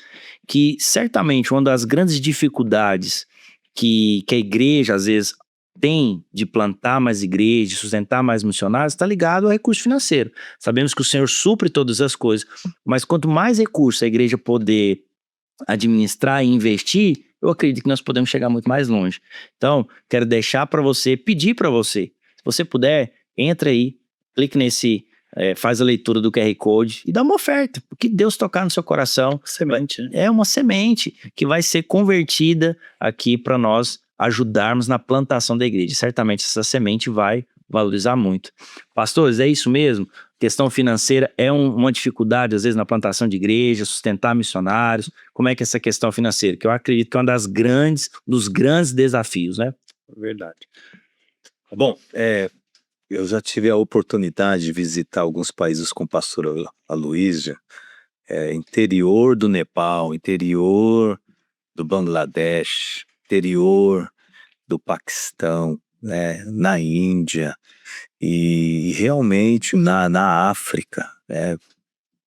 que certamente uma das grandes dificuldades que a igreja, às vezes, tem de plantar mais igrejas, de sustentar mais missionários, está ligado ao recurso financeiro. Sabemos que o Senhor supre todas as coisas, mas quanto mais recursos a igreja poder administrar e investir, eu acredito que nós podemos chegar muito mais longe. Então, quero deixar para você, pedir para você, se você puder, entra aí, clique nesse, faz a leitura do QR Code e dá uma oferta, porque Deus tocar no seu coração. Semente, né? É uma semente que vai ser convertida aqui para nós ajudarmos na plantação da igreja. Certamente essa semente vai valorizar muito. Pastores, é isso mesmo? Questão financeira é uma dificuldade, às vezes, na plantação de igreja, sustentar missionários. Como é que é essa questão financeira? Que eu acredito que é dos grandes desafios, né? Verdade. Bom, eu já tive a oportunidade de visitar alguns países com o pastor Aloísio, interior do Nepal, interior do Bangladesh, interior do Paquistão, né, na Índia e realmente na África,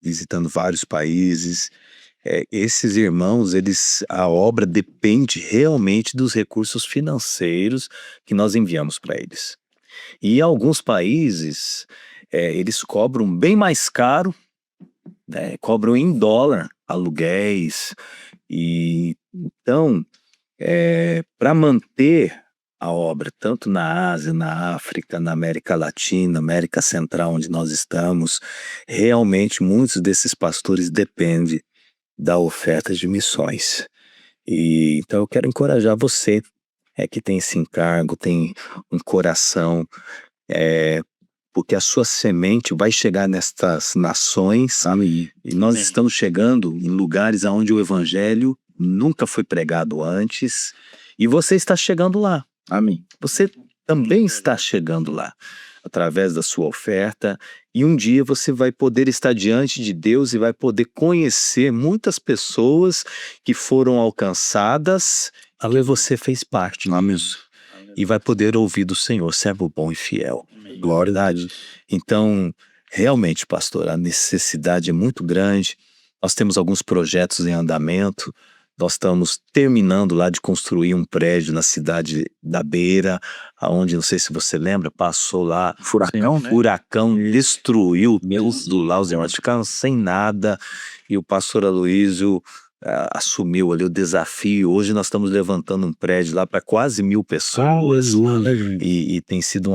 visitando vários países. Esses irmãos, a obra depende realmente dos recursos financeiros que nós enviamos para eles. E em alguns países, eles cobram bem mais caro né? Cobram em dólar aluguéis. E então, para manter a obra, tanto na Ásia, na África, na América Latina, América Central, onde nós estamos, realmente muitos desses pastores dependem da oferta de missões. E então eu quero encorajar você, que tem esse encargo, tem um coração, porque a sua semente vai chegar nestas nações, e nós estamos chegando em lugares onde o evangelho nunca foi pregado antes, e você está chegando lá. Amém. Você também está chegando lá, através da sua oferta, e um dia você vai poder estar diante de Deus e vai poder conhecer muitas pessoas que foram alcançadas, e você fez parte disso. E vai poder ouvir do Senhor, servo bom e fiel. Glória a Deus. Então, realmente, pastor, a necessidade é muito grande. Nós temos alguns projetos em andamento. Nós estamos terminando lá de construir um prédio na cidade da Beira, aonde, não sei se você lembra, passou lá furacão, destruiu tudo lá, os irmãos ficaram sem nada, e o pastor Aloísio assumiu ali o desafio. Hoje nós estamos levantando um prédio lá para quase 1.000 pessoas, e tem sido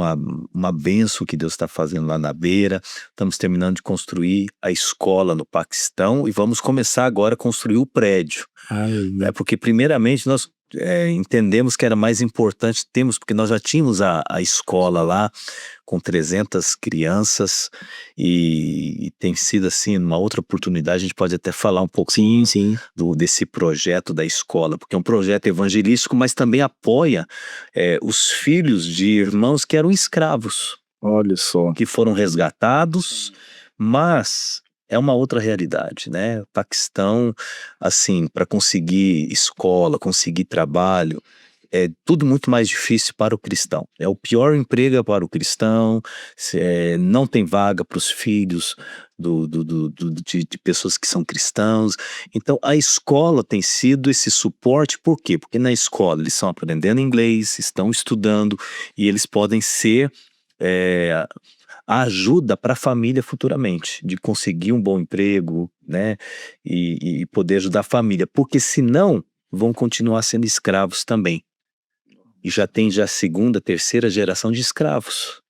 uma bênção que Deus está fazendo lá na Beira. Estamos terminando de construir a escola no Paquistão e vamos começar agora a construir o prédio. Porque primeiramente nós entendemos que era mais importante porque nós já tínhamos a escola lá com 300 crianças, e tem sido assim, numa outra oportunidade a gente pode até falar um pouco desse projeto da escola, porque é um projeto evangelístico, mas também apoia os filhos de irmãos que eram escravos. Olha só. Que foram resgatados, mas é uma outra realidade, né? O Paquistão, assim, para conseguir escola, conseguir trabalho, é tudo muito mais difícil para o cristão. É o pior emprego para o cristão, não tem vaga para os filhos de pessoas que são cristãos. Então, a escola tem sido esse suporte. Por quê? Porque na escola eles estão aprendendo inglês, estão estudando, e eles podem ser a ajuda para a família futuramente, de conseguir um bom emprego, né, e poder ajudar a família, porque senão vão continuar sendo escravos também. E já tem a segunda, terceira geração de escravos.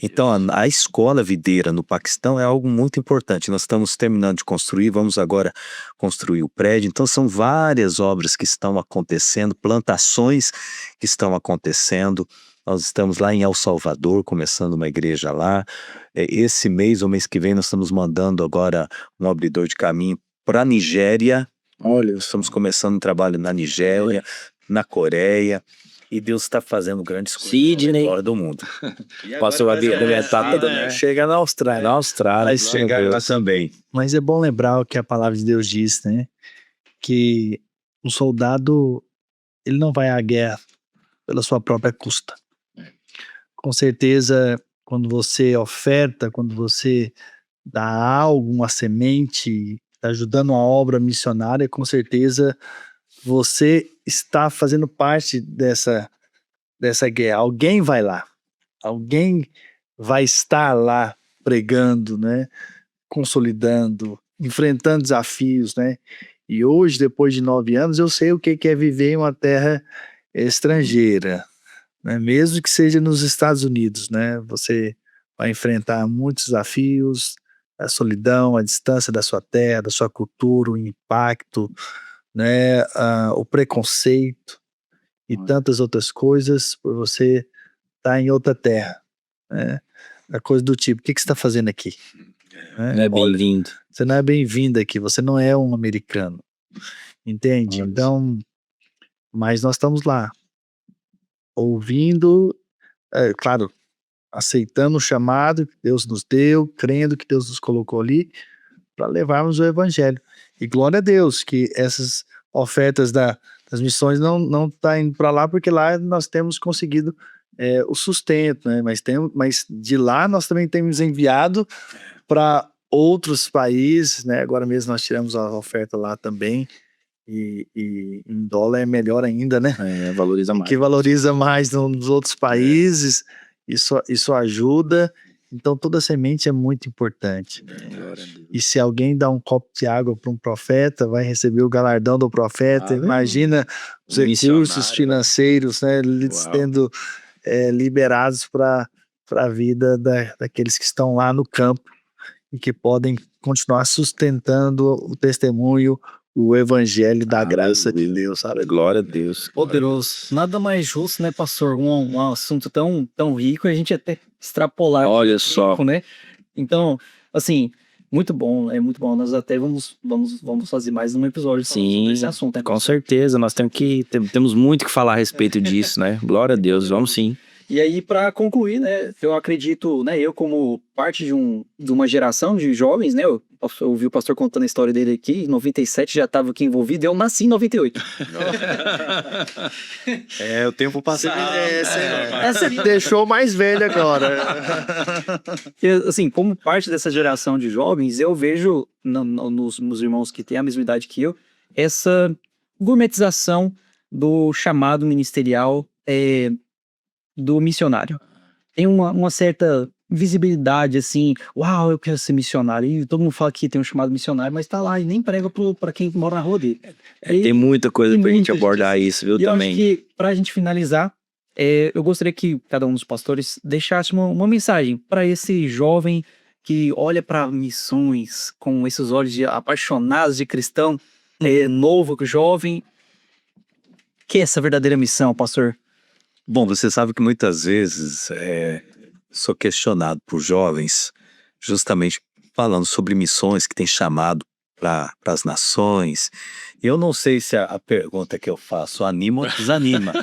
Então a escola videira no Paquistão é algo muito importante. Nós estamos terminando de construir, vamos agora construir o prédio. Então são várias obras que estão acontecendo, plantações que estão acontecendo. Nós estamos lá em El Salvador, começando uma igreja lá. Esse mês ou mês que vem nós estamos mandando agora um abridor de caminho para a Nigéria. Olha, estamos começando um trabalho na Nigéria, na Coreia. E Deus está fazendo grandes coisas fora do mundo. Passou a alimentar né? Chega na Austrália. Na Austrália. Vai chegar lá também. Mas é bom lembrar o que a palavra de Deus diz, né? Que um soldado, ele não vai à guerra pela sua própria custa. Com certeza, quando você oferta, quando você dá algo, uma semente, está ajudando uma obra missionária, com certeza você está fazendo parte dessa guerra. Alguém vai lá, alguém vai estar lá pregando, né? Consolidando, enfrentando desafios, né? E hoje, depois de 9 anos, eu sei o que é viver em uma terra estrangeira, né? Mesmo que seja nos Estados Unidos, né? Você vai enfrentar muitos desafios, a solidão, a distância da sua terra, da sua cultura, o impacto, né? O preconceito e tantas outras coisas por você estar em outra terra, né? A coisa do tipo, o que você está fazendo aqui? Não é bem-vindo. Você não é bem-vindo aqui, você não é um americano, entende? Olha. Então, mas nós estamos lá, ouvindo, claro, aceitando o chamado que Deus nos deu, crendo que Deus nos colocou ali para levarmos o evangelho. E glória a Deus que essas ofertas das missões não tá indo para lá, porque lá nós temos conseguido o sustento, né? Mas de lá nós também temos enviado para outros países, né? Agora mesmo nós tiramos a oferta lá também, e em dólar é melhor ainda, né? Valoriza mais. Que valoriza mais nos outros países, isso ajuda, Então toda semente é muito importante. E se alguém dá um copo de água para um profeta, vai receber o galardão do profeta. Imagina os recursos financeiros, né, sendo liberados para a vida daqueles que estão lá no campo e que podem continuar sustentando o testemunho, o evangelho da graça de Deus, sabe? Glória a Deus. Poderoso. Nada mais justo, né, pastor? Um assunto tão rico, a gente até extrapolar. Olha só. Rico, né? Então, assim, muito bom, é muito bom. Nós até vamos fazer mais um episódio falando sobre esse assunto, né, Com pastor? certeza, nós temos muito que falar a respeito disso, né? Glória a Deus, vamos sim. E aí, para concluir, né, eu acredito, né, eu como parte de uma geração de jovens, né, eu ouvi o pastor contando a história dele aqui, em 97 já estava aqui envolvido, eu nasci em 98. O tempo passa. Você me deixou mais velho agora. E, assim, como parte dessa geração de jovens, eu vejo nos meus irmãos que têm a mesma idade que eu, essa gourmetização do chamado ministerial do missionário. Tem uma certa visibilidade, assim, uau, eu quero ser missionário. E todo mundo fala que tem um chamado missionário, mas tá lá e nem prega para quem mora na rua dele. Tem muita coisa tem pra gente muita abordar isso, viu, E eu também. acho que, pra gente finalizar, eu gostaria que cada um dos pastores deixasse uma mensagem para esse jovem que olha para missões com esses olhos apaixonados de cristão, novo, jovem. Que é essa verdadeira missão, pastor? Bom, você sabe que muitas vezes sou questionado por jovens justamente falando sobre missões que têm chamado para as nações. Eu não sei se a pergunta que eu faço anima ou desanima.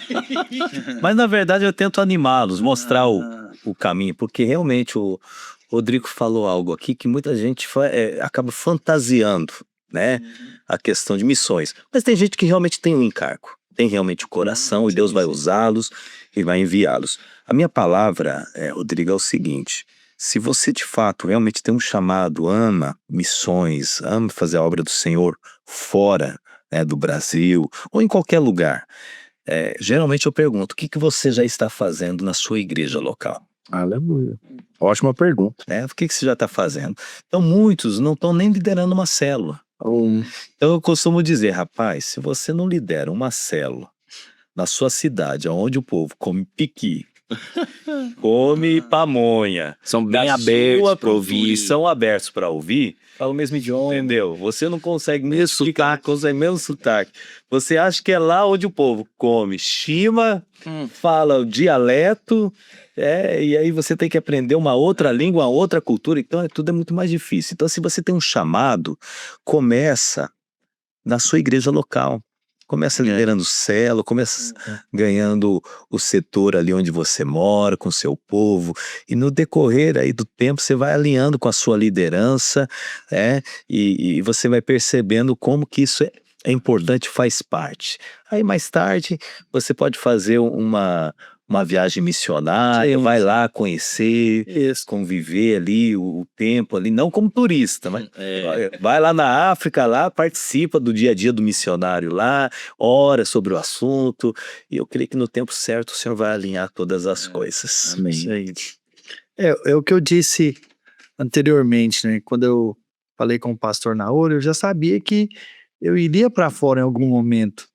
Mas na verdade eu tento animá-los, mostrar o caminho, porque realmente o Rodrigo falou algo aqui que muita gente acaba fantasiando, né, a questão de missões. Mas tem gente que realmente tem um encargo. Tem realmente o coração e Deus vai usá-los e vai enviá-los. A minha palavra, Rodrigo, é o seguinte: se você de fato realmente tem um chamado, ama missões, ama fazer a obra do Senhor fora, né, do Brasil ou em qualquer lugar, geralmente eu pergunto, o que você já está fazendo na sua igreja local? Aleluia. Ótima pergunta. O que você já está fazendo? Então muitos não estão nem liderando uma célula. Então eu costumo dizer, rapaz, se você não lidera uma célula na sua cidade, onde o povo come piqui, come pamonha, São bem da abertos sua pra ouvir. cultura e são abertos para ouvir, Fala o mesmo idioma. entendeu? Você não consegue nem explicar, consegue mesmo sotaque. Você acha que é lá onde o povo come chima, fala o dialeto, e aí você tem que aprender uma outra língua, uma outra cultura, então tudo é muito mais difícil. Então se você tem um chamado, começa na sua igreja local. Começa liderando célula, começa ganhando o setor ali onde você mora, com o seu povo, e no decorrer aí do tempo você vai alinhando com a sua liderança, e você vai percebendo como que isso é importante, faz parte. Aí mais tarde você pode fazer uma viagem missionária, vai lá conhecer, conviver ali o tempo ali, não como turista, mas vai lá na África, lá participa do dia a dia do missionário lá, ora sobre o assunto, e eu creio que no tempo certo o Senhor vai alinhar todas as coisas. Amém. Isso aí. É o que eu disse anteriormente, né? Quando eu falei com o pastor Naor, eu já sabia que eu iria para fora em algum momento.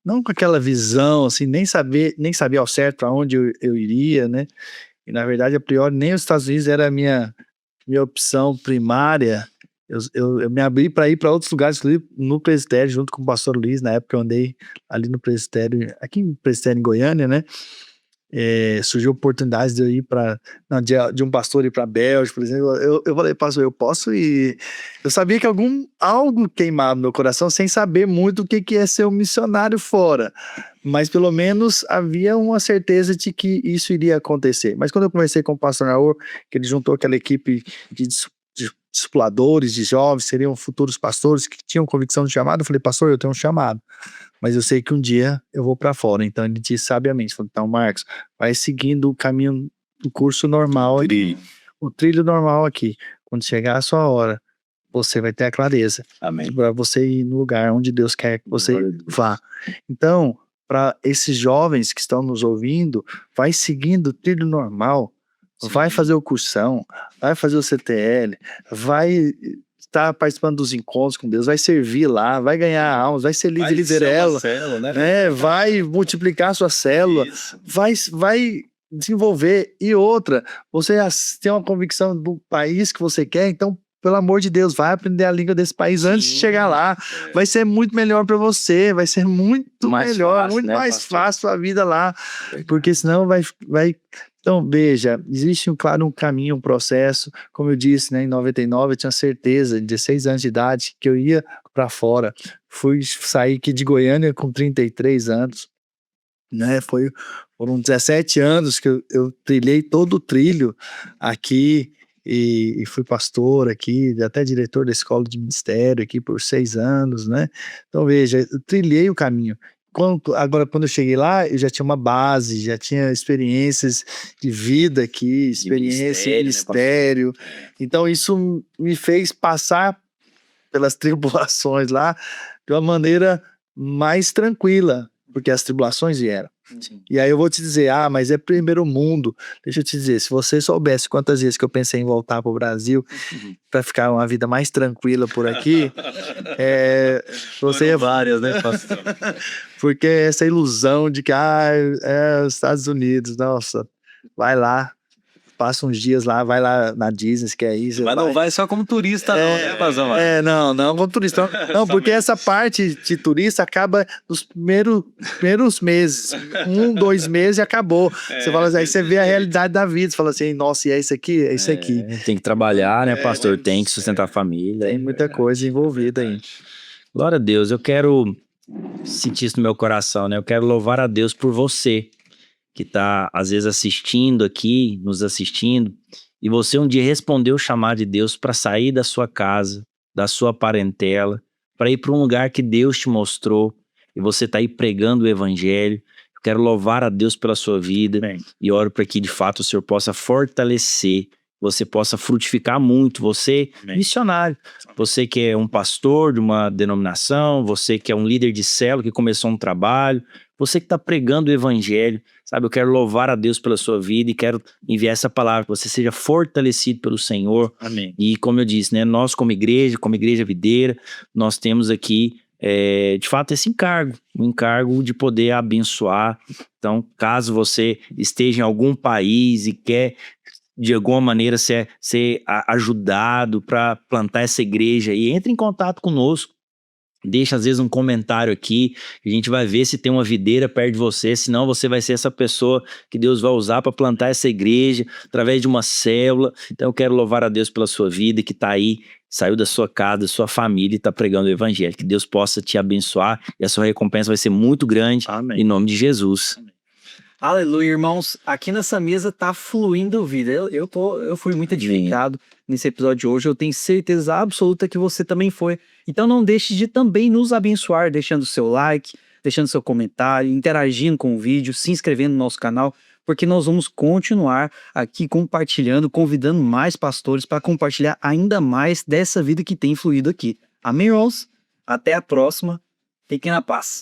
Não com aquela visão, assim, nem sabia ao certo para onde eu iria, né? E na verdade, a priori, nem os Estados Unidos era a minha opção primária. Eu me abri para ir para outros lugares, inclusive no presbitério, junto com o pastor Luiz. Na época eu andei ali no presbitério, aqui no presbitério em Goiânia, né? Surgiu oportunidades de eu ir de um pastor ir para Bélgica, por exemplo. Eu falei, pastor, eu posso ir. Eu sabia que algo queimava no meu coração, sem saber muito o que é ser um missionário fora, mas pelo menos havia uma certeza de que isso iria acontecer. Mas quando eu conversei com o pastor Naor, que ele juntou aquela equipe de discipuladores, de jovens, seriam futuros pastores que tinham convicção de chamado, eu falei, pastor, eu tenho um chamado, mas eu sei que um dia eu vou para fora. Então ele disse sabiamente, falou, então Marcos, vai seguindo o caminho, o curso normal, o trilho normal aqui. Quando chegar a sua hora, você vai ter a clareza. Amém. Para você ir no lugar onde Deus quer que você vá. Então, para esses jovens que estão nos ouvindo, vai seguindo o trilho normal, vai fazer o cursão, vai fazer o CTL, vai estar participando dos encontros com Deus, vai servir lá, vai ganhar almas, vai ser líder liderela, né? Vai multiplicar a sua célula, vai desenvolver. E outra, você tem uma convicção do país que você quer, então, pelo amor de Deus, vai aprender a língua desse país antes de chegar lá. Vai ser muito melhor para você, vai ser muito melhor, muito mais fácil a vida lá, porque senão vai. Então, veja, existe, claro, um caminho, um processo. Como eu disse, né, em 99 eu tinha certeza, 16 anos de idade, que eu ia para fora. Fui sair aqui de Goiânia com 33 anos, né? Foram 17 anos que eu trilhei todo o trilho aqui e fui pastor aqui, até diretor da escola de ministério aqui por 6 anos, né? Então, veja, eu trilhei o caminho. Agora, quando eu cheguei lá, eu já tinha uma base, já tinha experiências de vida aqui, experiência em ministério. Então, isso me fez passar pelas tribulações lá de uma maneira mais tranquila, porque as tribulações vieram. Sim. E aí eu vou te dizer, mas é primeiro mundo. Deixa eu te dizer, se você soubesse quantas vezes que eu pensei em voltar para o Brasil para ficar uma vida mais tranquila por aqui, você várias, né, pastor? Porque essa ilusão de que os Estados Unidos, nossa, vai lá, passa uns dias lá, vai lá na Disney, que é isso. Mas não vai só como turista, não, né, Pazão? Não como turista. Não, porque essa parte de turista acaba nos primeiros meses. 1, 2 meses e acabou. Você fala assim, aí você vê a realidade da vida. Você fala assim, nossa, e é isso aqui? É isso aqui. Tem que trabalhar, né, pastor? Tem que sustentar a família. Tem muita coisa envolvida aí. Glória a Deus. Eu quero sentir isso no meu coração, né? Eu quero louvar a Deus por você, que está, às vezes, assistindo aqui, nos assistindo, e você um dia respondeu o chamado de Deus para sair da sua casa, da sua parentela, para ir para um lugar que Deus te mostrou, e você está aí pregando o evangelho. Eu quero louvar a Deus pela sua vida. Bem, e oro para que, de fato, o Senhor possa fortalecer, você possa frutificar muito, você missionário, você que é um pastor de uma denominação, você que é um líder de célula que começou um trabalho, você que está pregando o evangelho, sabe? Eu quero louvar a Deus pela sua vida e quero enviar essa palavra, que você seja fortalecido pelo Senhor. Amém. E como eu disse, né, nós como igreja videira, nós temos aqui, de fato, esse encargo, um encargo de poder abençoar. Então, caso você esteja em algum país e quer de alguma maneira ser ajudado para plantar essa igreja, e entre em contato conosco. Deixa às vezes um comentário aqui, a gente vai ver se tem uma videira perto de você, senão você vai ser essa pessoa que Deus vai usar para plantar essa igreja através de uma célula. Então eu quero louvar a Deus pela sua vida, que está aí, saiu da sua casa, da sua família e está pregando o evangelho. Que Deus possa te abençoar e a sua recompensa vai ser muito grande. Amém. Em nome de Jesus. Amém. Aleluia, irmãos. Aqui nessa mesa tá fluindo vida. Eu fui muito edificado nesse episódio de hoje. Eu tenho certeza absoluta que você também foi. Então não deixe de também nos abençoar, deixando seu like, deixando seu comentário, interagindo com o vídeo, se inscrevendo no nosso canal, porque nós vamos continuar aqui compartilhando, convidando mais pastores para compartilhar ainda mais dessa vida que tem fluído aqui. Amém, irmãos? Até a próxima. Fiquem na paz.